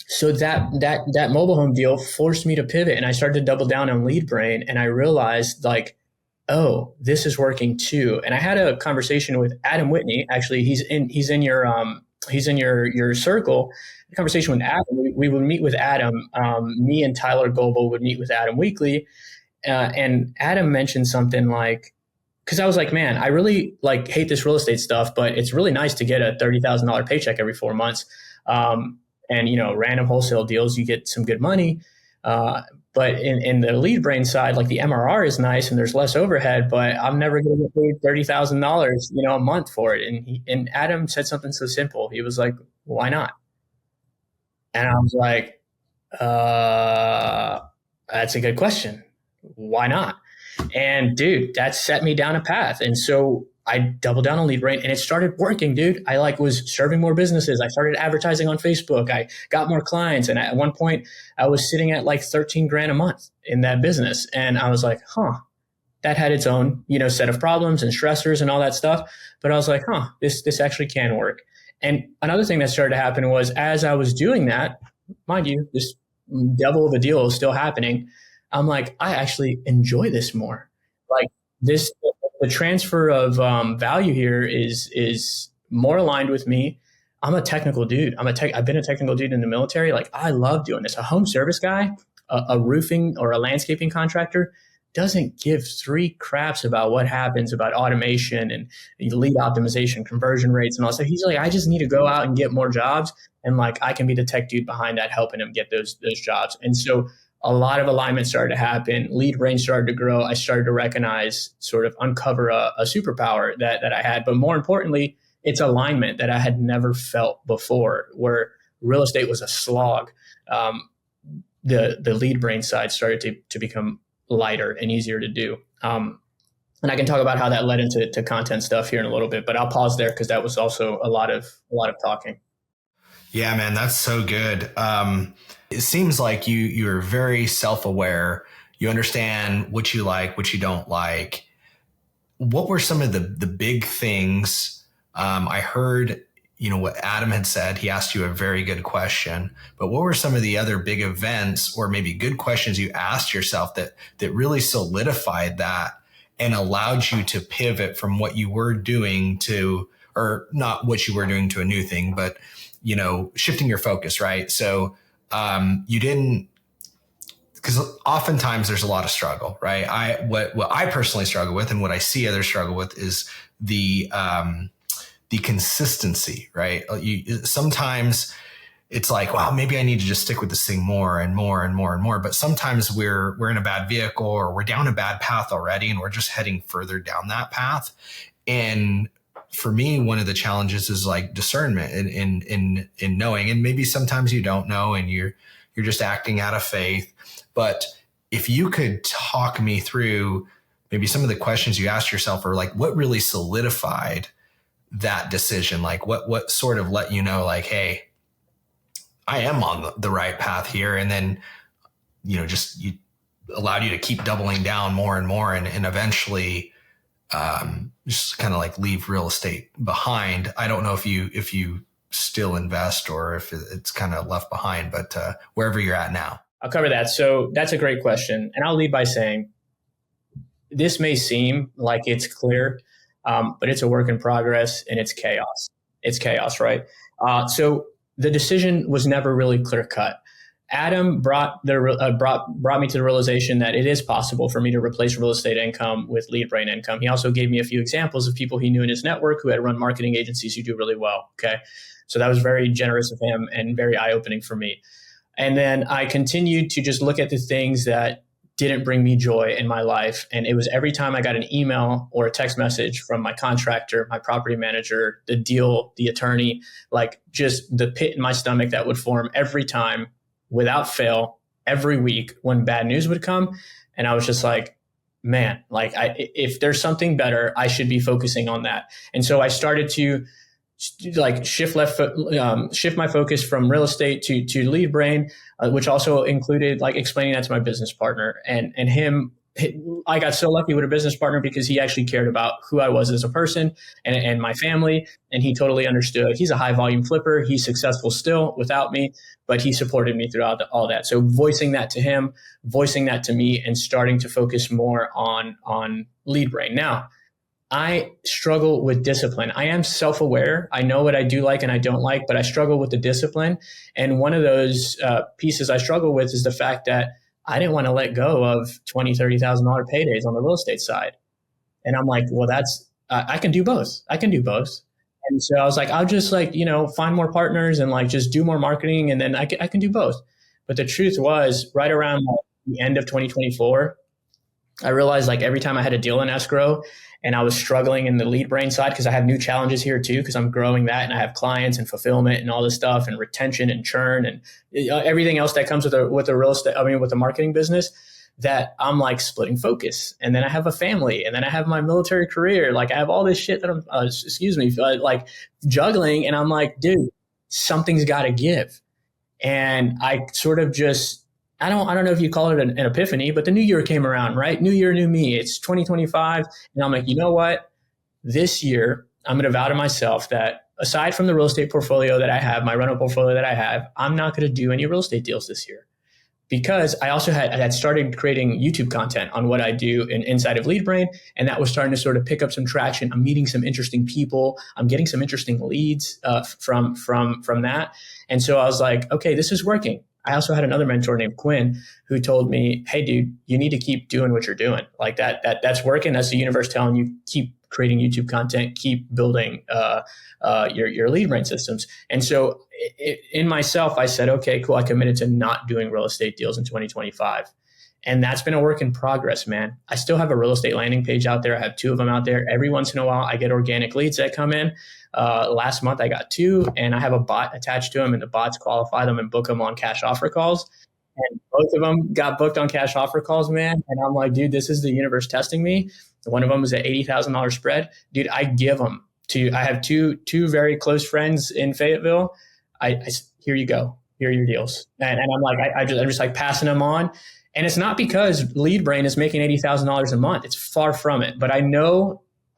So that mobile home deal forced me to pivot and I started to double down on Lead Brain and I realized like, oh, this is working too. And I had a conversation with Adam Whitney. Actually, he's in your circle. A conversation with Adam. We would meet with Adam. Me and Tyler Goebel would meet with Adam weekly. And Adam mentioned something like, because I was like, man, I really like hate this real estate stuff, but it's really nice to get a $30,000 paycheck every 4 months. And random wholesale deals, you get some good money. But in the Lead Brain side, like the MRR is nice and there's less overhead, but I'm never going to get paid $30,000, a month for it. And Adam said something so simple. He was like, why not? And I was like, that's a good question. Why not? And dude, that set me down a path. And so I doubled down on Lead Brain and it started working, dude. I was serving more businesses. I started advertising on Facebook. I got more clients. And at one point I was sitting at like 13 grand a month in that business. And I was like, that had its own, set of problems and stressors and all that stuff. But I was like, this actually can work. And another thing that started to happen was as I was doing that, mind you, this devil of a deal is still happening. I'm like, I actually enjoy this more. Like this, the transfer of value here is more aligned with me. I'm a technical dude. I've been a technical dude in the military. Like I love doing this. A home service guy, a roofing or a landscaping contractor doesn't give three craps about what happens about automation and lead optimization, conversion rates and all that stuff. He's like, I just need to go out and get more jobs. And like, I can be the tech dude behind that, helping him get those jobs. And so a lot of alignment started to happen. Lead brain started to grow. I started to recognize, sort of uncover a superpower that I had. But more importantly, it's alignment that I had never felt before, where real estate was a slog. The lead brain side started to become lighter and easier to do. And I can talk about how that led into content stuff here in a little bit, but I'll pause there because that was also a lot of talking. Yeah, man, that's so good. It seems like you're very self-aware. You understand what you like, what you don't like. What were some of the big things? I heard, what Adam had said. He asked you a very good question, but what were some of the other big events or maybe good questions you asked yourself that really solidified that and allowed you to pivot from what you were doing to, or not what you were doing to a new thing, but, shifting your focus, right? So, you didn't, because oftentimes there's a lot of struggle, right? What I personally struggle with and what I see others struggle with is the consistency, right? Sometimes it's like, wow, maybe I need to just stick with this thing more and more and more and more. But sometimes we're in a bad vehicle or we're down a bad path already, and we're just heading further down that path. And for me, one of the challenges is like discernment in knowing, and maybe sometimes you don't know and you're just acting out of faith. But if you could talk me through maybe some of the questions you asked yourself, or like what really solidified that decision, like what sort of let you know, like, hey, I am on the right path here. And then, just you allowed you to keep doubling down more and more and eventually just kind of like leave real estate behind. I don't know if you still invest or if it's kind of left behind, but wherever you're at now. I'll cover that. So that's a great question. And I'll lead by saying this may seem like it's clear, but it's a work in progress and it's chaos. It's chaos, right? So the decision was never really clear cut. Adam brought me to the realization that it is possible for me to replace real estate income with lead brain income. He also gave me a few examples of people he knew in his network who had run marketing agencies who do really well. Okay. So that was very generous of him and very eye-opening for me. And then I continued to just look at the things that didn't bring me joy in my life. And it was every time I got an email or a text message from my contractor, my property manager, the deal, the attorney, like just the pit in my stomach that would form every time without fail, every week when bad news would come. And I was just like, man, like if there's something better, I should be focusing on that. And so I started to like shift my focus from real estate to lead brain, which also included like explaining that to my business partner and him. I got so lucky with a business partner because he actually cared about who I was as a person and my family. And he totally understood. He's a high volume flipper. He's successful still without me, but he supported me throughout all that. So voicing that to him, voicing that to me, and starting to focus more on lead brain. Now, I struggle with discipline. I am self-aware. I know what I do like and I don't like, but I struggle with the discipline. And one of those pieces I struggle with is the fact that I didn't want to let go of $20,000, $30,000 paydays on the real estate side. And I'm like, well, I can do both. I can do both. And so I was like, I'll just find more partners and like just do more marketing. And then I can do both. But the truth was right around the end of 2024, I realized like every time I had a deal in escrow and I was struggling in the lead brain side because I have new challenges here too, because I'm growing that and I have clients and fulfillment and all this stuff and retention and churn and everything else that comes with the real estate, with the marketing business, that I'm like splitting focus. And then I have a family and then I have my military career. Like I have all this shit that I'm, like juggling. And I'm like, dude, something's got to give. And I sort of just I don't know if you call it an epiphany, but the new year came around, right? New year, new me. It's 2025. And I'm like, you know what? This year, I'm going to vow to myself that aside from the real estate portfolio that I have, my rental portfolio that I have, I'm not going to do any real estate deals this year. Because I also had started creating YouTube content on what I do inside of LeadBrain, and that was starting to sort of pick up some traction. I'm meeting some interesting people. I'm getting some interesting leads from that, and so I was like, okay, this is working. I also had another mentor named Quinn who told me, hey, dude, you need to keep doing what you're doing. Like that's working. That's the universe telling you keep creating YouTube content, keep building your LeadBrain systems. And so in myself, I said, okay, cool. I committed to not doing real estate deals in 2025. And that's been a work in progress, man. I still have a real estate landing page out there. I have 2 of them out there. Every once in a while, I get organic leads that come in. Last month, I got 2, and I have a bot attached to them, and the bots qualify them and book them on cash offer calls. And both of them got booked on cash offer calls, man. And I'm like, dude, this is the universe testing me. One of them was an $80,000 spread. Dude, I give them to, I have two very close friends in Fayetteville. I here you go. Here are your deals. And I'm like, I'm just like passing them on. And it's not because LeadBrain is making $80,000 a month. It's far from it. But I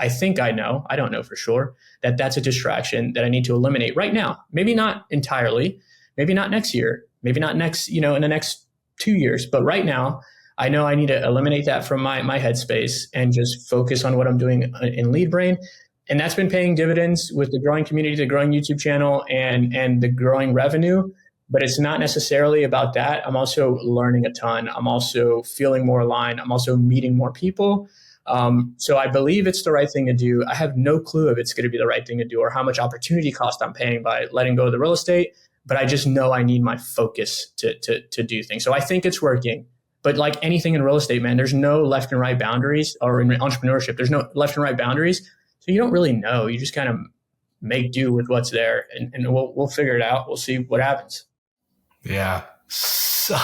think I know, I don't know for sure, that that's a distraction that I need to eliminate right now. Maybe not entirely, maybe not next year, maybe not next, in the next 2 years. But right now, I know I need to eliminate that from my headspace and just focus on what I'm doing in LeadBrain. And that's been paying dividends with the growing community, the growing YouTube channel, and the growing revenue. But it's not necessarily about that. I'm also learning a ton. I'm also feeling more aligned. I'm also meeting more people. So I believe it's the right thing to do. I have no clue if it's going to be the right thing to do or how much opportunity cost I'm paying by letting go of the real estate. But I just know I need my focus to do things. So I think it's working. But like anything in real estate, man, there's no left and right boundaries, or in entrepreneurship, there's no left and right boundaries. So you don't really know. You just kind of make do with what's there, and we'll figure it out. We'll see what happens. Yeah. So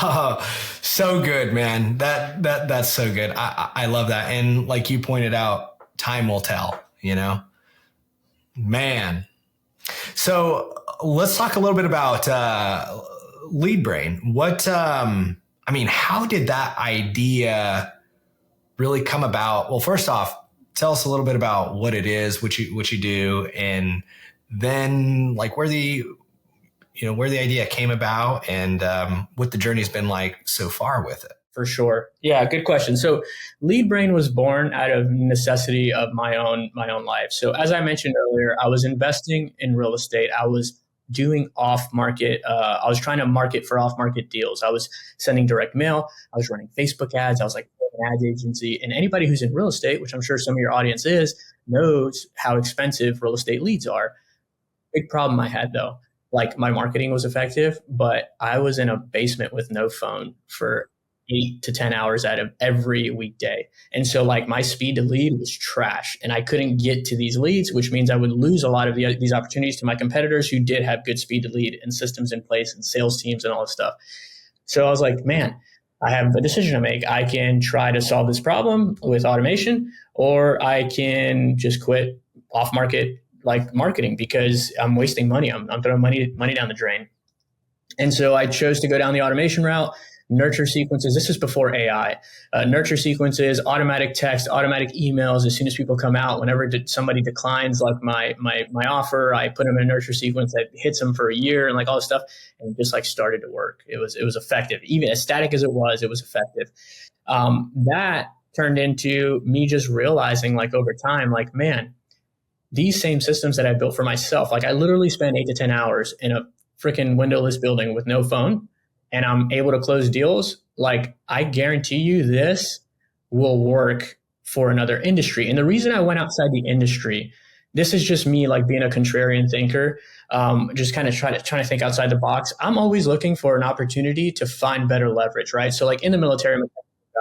good, man. That's so good. I love that. And like you pointed out, time will tell, man. So let's talk a little bit about LeadBrain. How did that idea really come about? Well, first off, tell us a little bit about what it is, what you do, and then like where the idea came about, and what the journey's been like so far with it. For sure. Yeah, good question. So LeadBrain was born out of necessity of my own life. So as I mentioned earlier, I was investing in real estate. I was doing off-market. I was trying to market for off-market deals. I was sending direct mail. I was running Facebook ads. I was like an ads agency. And anybody who's in real estate, which I'm sure some of your audience is, knows how expensive real estate leads are. Big problem I had though. Like my marketing was effective, but I was in a basement with no phone for 8 to 10 hours out of every weekday. And so like my speed to lead was trash, and I couldn't get to these leads, which means I would lose a lot of these opportunities to my competitors who did have good speed to lead and systems in place and sales teams and all this stuff. So I was like, man, I have a decision to make. I can try to solve this problem with automation, or I can just quit off market like marketing because I'm wasting money. I'm throwing money down the drain. And so I chose to go down the automation route. Nurture sequences. This is before AI. Nurture sequences, automatic text, automatic emails. As soon as people come out, whenever somebody declines like my offer, I put them in a nurture sequence that hits them for a year and like all this stuff, and it just like started to work. It was effective. Even as static as it was effective. That turned into me just realizing like over time, like, man, these same systems that I built for myself, like I literally spent 8 to 10 hours in a freaking windowless building with no phone, and I'm able to close deals. Like I guarantee you this will work for another industry. And the reason I went outside the industry, this is just me like being a contrarian thinker, just kind of trying to think outside the box. I'm always looking for an opportunity to find better leverage, right? So like in the military, I'm a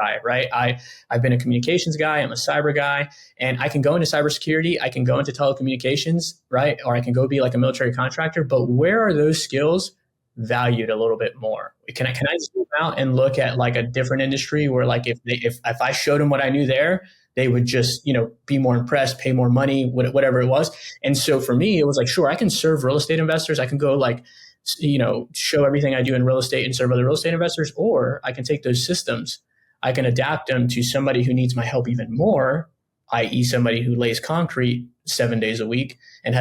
guy, right? I've been a communications guy. I'm a cyber guy, and I can go into cybersecurity. I can go into telecommunications, right? Or I can go be like a military contractor. But where are those skills valued a little bit more? Can I zoom out and look at like a different industry where like if I showed them what I knew there, they would just, be more impressed, pay more money, whatever it was. And so for me, it was like, sure, I can serve real estate investors. I can go like show everything I do in real estate and serve other real estate investors, or I can take those systems, I can adapt them to somebody who needs my help even more, i.e. somebody who lays concrete 7 days a week and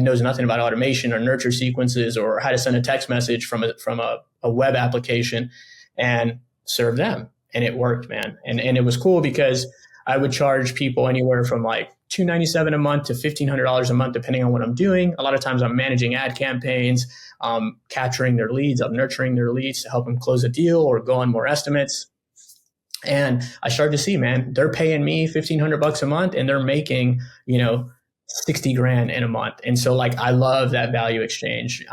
knows nothing about automation or nurture sequences or how to send a text message from a web application, and serve them. And it worked, man. And it was cool because I would charge people anywhere from like $297 a month to $1,500 a month, depending on what I'm doing. A lot of times I'm managing ad campaigns, capturing their leads, I'm nurturing their leads to help them close a deal or go on more estimates. And I started to see, man, they're paying me $1,500 a month and they're making, 60 grand in a month. And so like, I love that value exchange.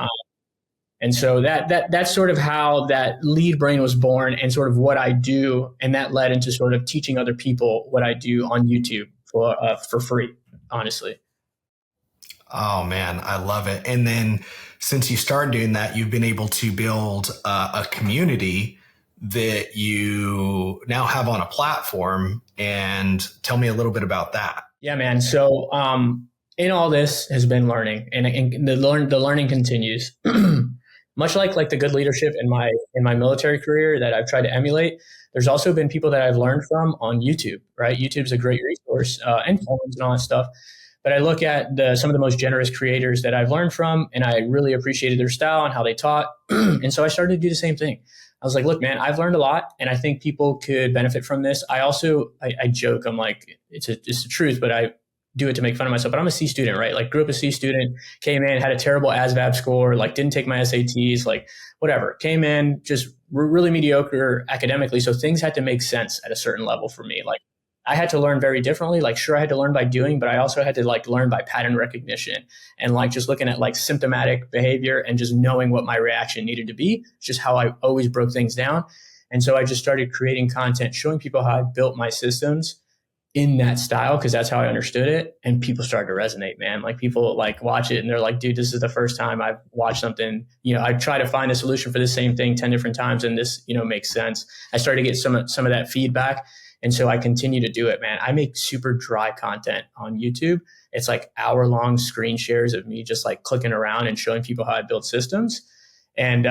And so that's sort of how that lead brain was born and sort of what I do. And that led into sort of teaching other people what I do on YouTube for free, honestly. Oh man, I love it. And then since you started doing that, you've been able to build a community that you now have on a platform. And tell me a little bit about that. Yeah, man. So in all this has been learning, and the learning continues. Much like the good leadership in my military career that I've tried to emulate, there's also been people that I've learned from on YouTube, right? YouTube's a great resource, and forums and all that stuff. But I look at some of the most generous creators that I've learned from, and I really appreciated their style and how they taught. And so I started to do the same thing. I was like, look, man, I've learned a lot, and I think people could benefit from this. I joke, I'm like, it's the truth, but I do it to make fun of myself. But I'm a C student, right? Like, grew up a C student, came in, had a terrible ASVAB score, like didn't take my SATs, like whatever. Came in, just really mediocre academically. So things had to make sense at a certain level for me. Like, I had to learn very differently. Like, sure, I had to learn by doing, but I also had to like learn by pattern recognition and like just looking at like symptomatic behavior and just knowing what my reaction needed to be. It's just how I always broke things down. And so I just started creating content, showing people how I built my systems in that style, because that's how I understood it. And people started to resonate, man. Like, people like watch it and they're like, dude, this is the first time I've watched something. I try to find a solution for the same thing 10 different times, and this, makes sense. I started to get some of that feedback. And so I continue to do it, man. I make super dry content on YouTube. It's like hour-long screen shares of me just like clicking around and showing people how I build systems. And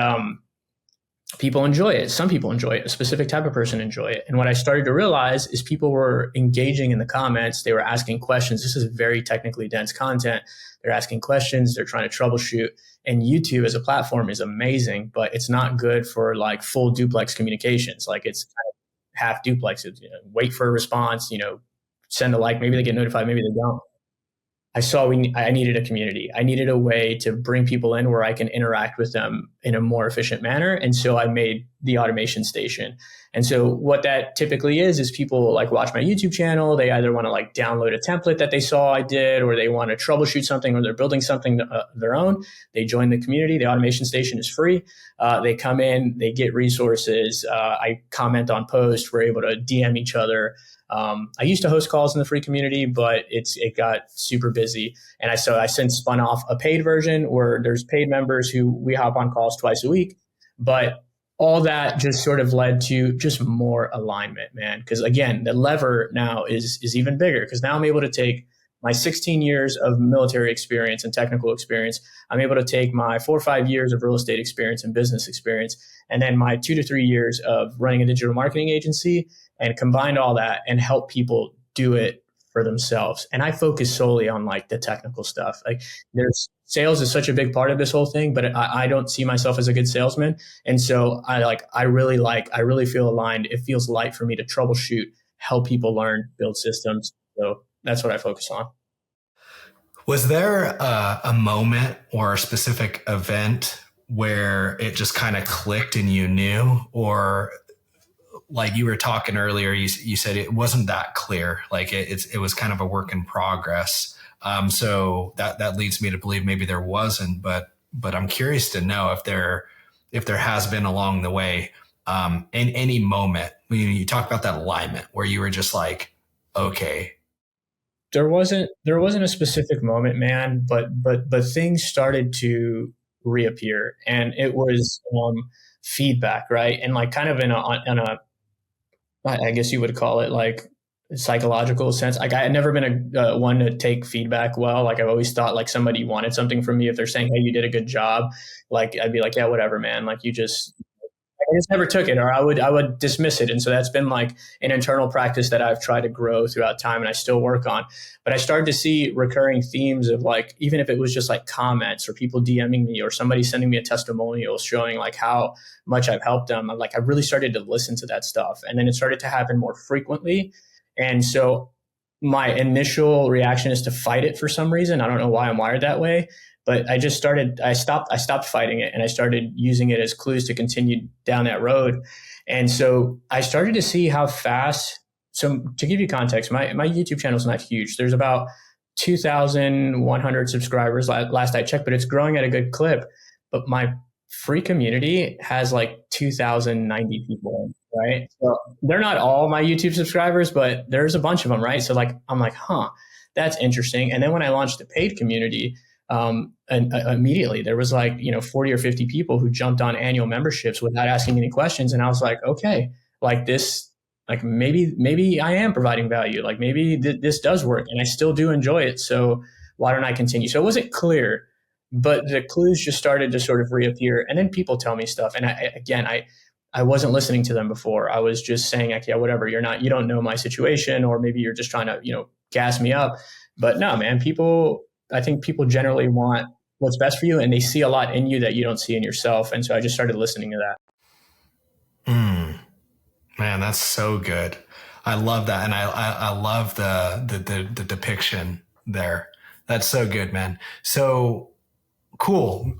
people enjoy it. Some people enjoy it. A specific type of person enjoy it. And what I started to realize is people were engaging in the comments. They were asking questions. This is very technically dense content. They're asking questions. They're trying to troubleshoot. And YouTube as a platform is amazing, but it's not good for like full duplex communications. Like, it's kind of half duplex. Wait for a response, send a like, maybe they get notified, maybe they don't. I saw I needed a community. I needed a way to bring people in where I can interact with them in a more efficient manner. And so I made the automation station. And so what that typically is people like watch my YouTube channel. They either want to like download a template that they saw I did, or they want to troubleshoot something, or they're building something their own. They join the community. The automation station is free. They come in, they get resources. I comment on posts. We're able to DM each other. I used to host calls in the free community, but it got super busy. And I since spun off a paid version where there's paid members who we hop on calls twice a week. But all that just sort of led to just more alignment, man. Because again, the lever now is even bigger, because now I'm able to take my 16 years of military experience and technical experience. I'm able to take my 4 or 5 years of real estate experience and business experience, and then my 2 to 3 years of running a digital marketing agency, and combine all that and help people do it for themselves. And I focus solely on like the technical stuff. Like, sales is such a big part of this whole thing, but I don't see myself as a good salesman. And so I really feel aligned. It feels light for me to troubleshoot, help people learn, build systems. So that's what I focus on. Was there a moment or a specific event where it just kind of clicked and you knew, or like you were talking earlier, you said it wasn't that clear, like it was kind of a work in progress. So that leads me to believe maybe there wasn't, but I'm curious to know if there has been along the way, in any moment when you talk about that alignment where you were just like, okay. There wasn't a specific moment, man, but things started to reappear, and it was feedback, right? And like kind of in a I guess you would call it like psychological sense. Like I had never been a one to take feedback well. Like I've always thought like somebody wanted something from me. If they're saying, "Hey, you did a good job," like I'd be like, "Yeah, whatever, man." Like I just never took it, or I would dismiss it. And so that's been like an internal practice that I've tried to grow throughout time, and I still work on. But I started to see recurring themes of like, even if it was just like comments or people DMing me or somebody sending me a testimonial showing like how much I've helped them. I'm like, I really started to listen to that stuff, and then it started to happen more frequently. And so my initial reaction is to fight it for some reason. I don't know why I'm wired that way, but I stopped fighting it, and I started using it as clues to continue down that road. And so I started to see how fast. So to give you context, my YouTube channel is not huge. There's about 2,100 subscribers last I checked, but it's growing at a good clip. But my free community has like 2,090 people, right? So they're not all my YouTube subscribers, but there's a bunch of them, right? So like, I'm like, huh, that's interesting. And then when I launched the paid community, and immediately there was like, 40 or 50 people who jumped on annual memberships without asking any questions. And I was like, okay, like this, like maybe I am providing value. Like maybe this does work, and I still do enjoy it. So why don't I continue? So it wasn't clear, but the clues just started to sort of reappear. And then people tell me stuff. And I wasn't listening to them before. I was just saying, like, yeah, whatever, you don't know my situation, or maybe you're just trying to, gas me up. But no, man, I think people generally want what's best for you, and they see a lot in you that you don't see in yourself. And so I just started listening to that. Man, that's so good. I love that. And I love the depiction there. That's so good, man. So cool.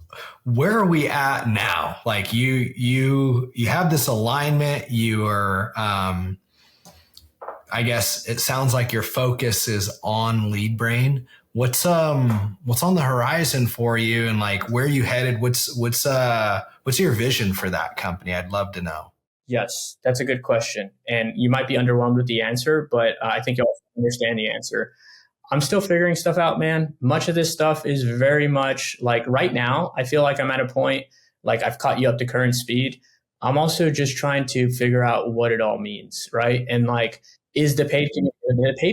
Where are we at now? Like you have this alignment. You are, I guess it sounds like your focus is on Lead Brain. What's on the horizon for you, and like where are you headed? What's your vision for that company? I'd love to know. Yes, that's a good question. And you might be underwhelmed with the answer, but I think you'll understand the answer. I'm still figuring stuff out, man. Much of this stuff is very much like right now, I feel like I'm at a point, like I've caught you up to current speed. I'm also just trying to figure out what it all means, right? And like, is the paid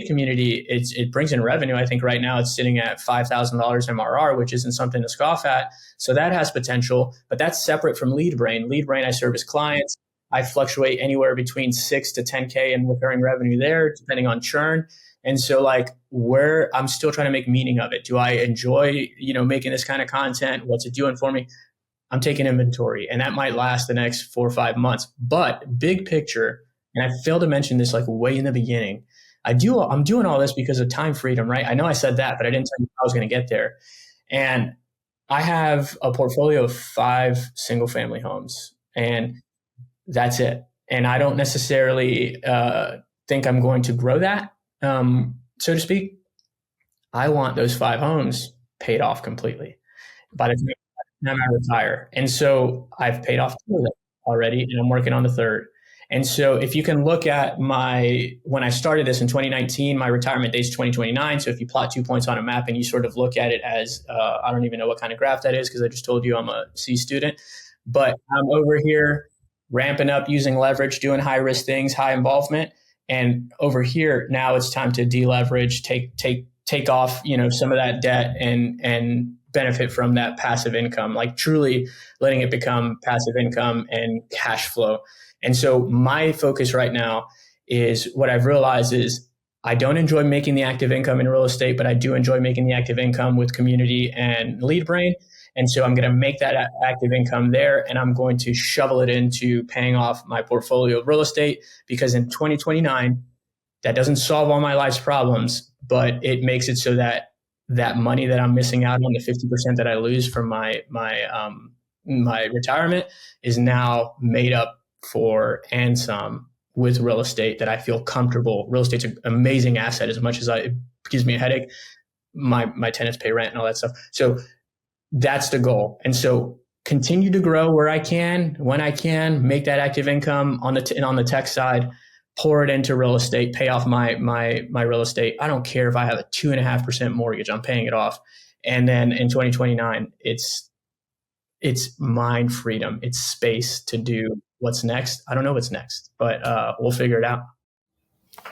community, it brings in revenue. I think right now it's sitting at $5,000 MRR, which isn't something to scoff at. So that has potential, but that's separate from Lead Brain. Lead Brain, I service clients. I fluctuate anywhere between 6 to 10K in recurring revenue there, depending on churn. And so like where I'm still trying to make meaning of it. Do I enjoy, making this kind of content? What's it doing for me? I'm taking inventory, and that might last the next 4 or 5 months. But big picture, and I failed to mention this like way in the beginning, I'm doing all this because of time freedom, right? I know I said that, but I didn't tell you how I was going to get there. And I have a portfolio of 5 single family homes, and that's it. And I don't necessarily think I'm going to grow that, so to speak. I want those 5 homes paid off completely by the time I retire. And so I've paid off 2 of them already, and I'm working on the third. And so if you can look at when I started this in 2019, my retirement date is 2029. So if you plot 2 points on a map and you sort of look at it as, I don't even know what kind of graph that is, because I just told you I'm a C student, but I'm over here ramping up, using leverage, doing high risk things, high involvement. And over here, now it's time to deleverage, take off, some of that debt and benefit from that passive income, like truly letting it become passive income and cash flow. And so my focus right now is, what I've realized is, I don't enjoy making the active income in real estate, but I do enjoy making the active income with community and Lead Brain. And so I'm going to make that active income there, and I'm going to shovel it into paying off my portfolio of real estate, because in 2029, that doesn't solve all my life's problems, but it makes it so that that money that I'm missing out on, the 50% that I lose from my retirement, is now made up for and some with real estate that I feel comfortable. Real estate's an amazing asset. As much as it gives me a headache, my tenants pay rent and all that stuff. So that's the goal. And so continue to grow where I can, when I can, make that active income on the tech side, pour it into real estate, pay off my real estate. I don't care if I have a 2.5% mortgage, I'm paying it off. And then in 2029, it's mind freedom. It's space to do what's next. I don't know what's next, but we'll figure it out.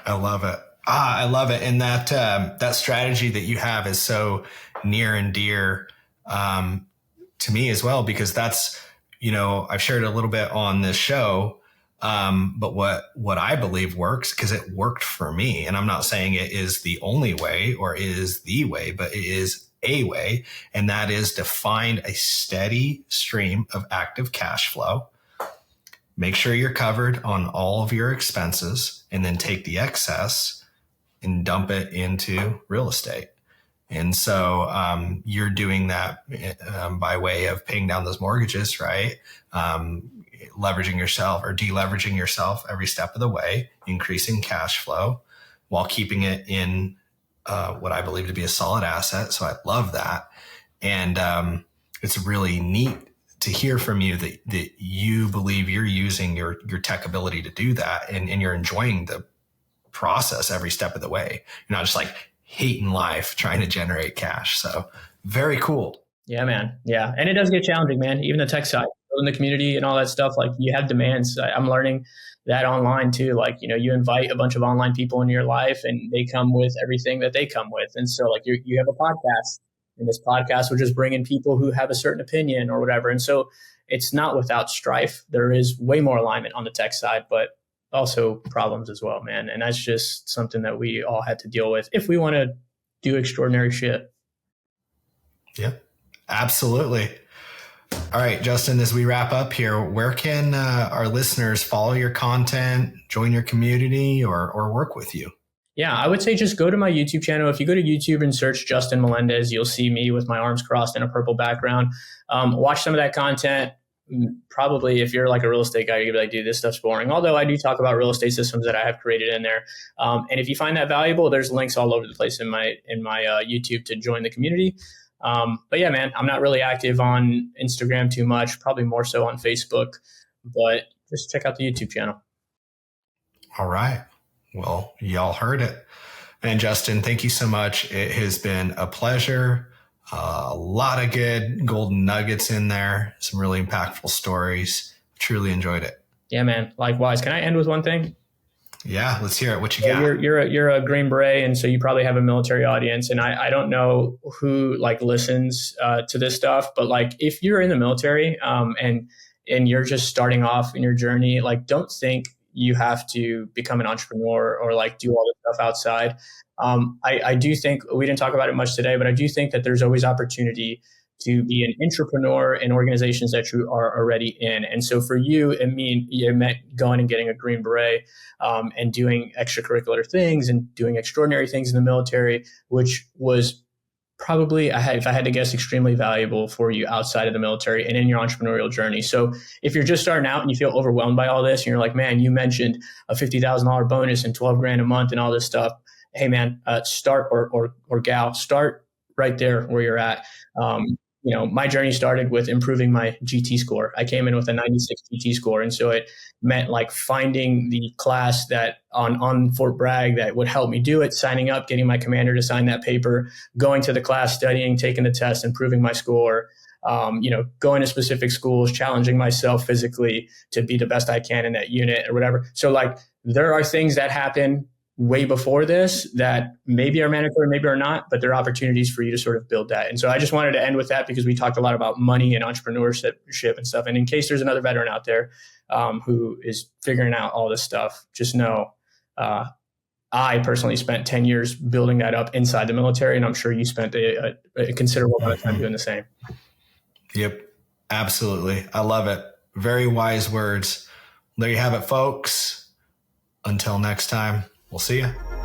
I love it. I love it. And that strategy that you have is so near and dear to me as well, because that's, I've shared a little bit on this show. But what I believe works, because it worked for me, and I'm not saying it is the only way or is the way, but it is a way. And that is to find a steady stream of active cash flow. Make sure you're covered on all of your expenses, and then take the excess and dump it into real estate. And so you're doing that by way of paying down those mortgages, right? Leveraging yourself or deleveraging yourself every step of the way, increasing cash flow while keeping it in what I believe to be a solid asset. So I love that. And it's really neat to hear from you that you believe you're using your tech ability to do that, and you're enjoying the process every step of the way. You're not just like hating life trying to generate cash. So very cool. Yeah, man. Yeah. And it does get challenging, man. Even the tech side, in the community and all that stuff, like you have demands. I'm learning that online too. Like, you invite a bunch of online people into your life and they come with everything that they come with. And so like you have a podcast, and this podcast will just bring in people who have a certain opinion or whatever. And so it's not without strife. There is way more alignment on the tech side, but also problems as well, man. And that's just something that we all had to deal with if we want to do extraordinary shit. Yeah, absolutely. All right, Justin, as we wrap up here, where can our listeners follow your content, join your community, or work with you? Yeah, I would say just go to my YouTube channel. If you go to YouTube and search Justin Melendez, you'll see me with my arms crossed and a purple background. Watch some of that content. Probably if you're like a real estate guy, you'll be like, dude, this stuff's boring. Although I do talk about real estate systems that I have created in there. And if you find that valuable, there's links all over the place in my YouTube to join the community. But yeah, man, I'm not really active on Instagram too much, probably more so on Facebook, but just check out the YouTube channel. All right. Well, y'all heard it. And Justin, thank you so much. It has been a pleasure. A lot of good golden nuggets in there. Some really impactful stories. Truly enjoyed it. Yeah, man. Likewise. Can I end with one thing? Yeah, let's hear it. What you got? You're a Green Beret, and so you probably have a military audience. And I don't know who like listens to this stuff, but like if you're in the military and you're just starting off in your journey, like don't think you have to become an entrepreneur or like do all this stuff outside. I do think we didn't talk about it much today, but I do think that there's always opportunity to be an entrepreneur in organizations that you are already in. And so for you, it meant going and getting a Green Beret and doing extracurricular things and doing extraordinary things in the military, which was probably, if I had to guess, extremely valuable for you outside of the military and in your entrepreneurial journey. So if you're just starting out and you feel overwhelmed by all this and you're like, man, you mentioned a $50,000 bonus and $12,000 a month and all this stuff. Hey man, start or gal, start right there where you're at. My journey started with improving my GT score. I came in with a 96 GT score. And so it meant like finding the class that on Fort Bragg that would help me do it, signing up, getting my commander to sign that paper, going to the class, studying, taking the test, improving my score, going to specific schools, challenging myself physically to be the best I can in that unit or whatever. So like there are things that happen way before this that maybe are mandatory, maybe are not, but there are opportunities for you to sort of build that. And so I just wanted to end with that because we talked a lot about money and entrepreneurship and stuff. And in case there's another veteran out there who is figuring out all this stuff, just know I personally spent 10 years building that up inside the military, and I'm sure you spent a considerable amount of time doing the same. Yep, absolutely. I love it. Very wise words. There you have it, folks. Until next time. We'll see you.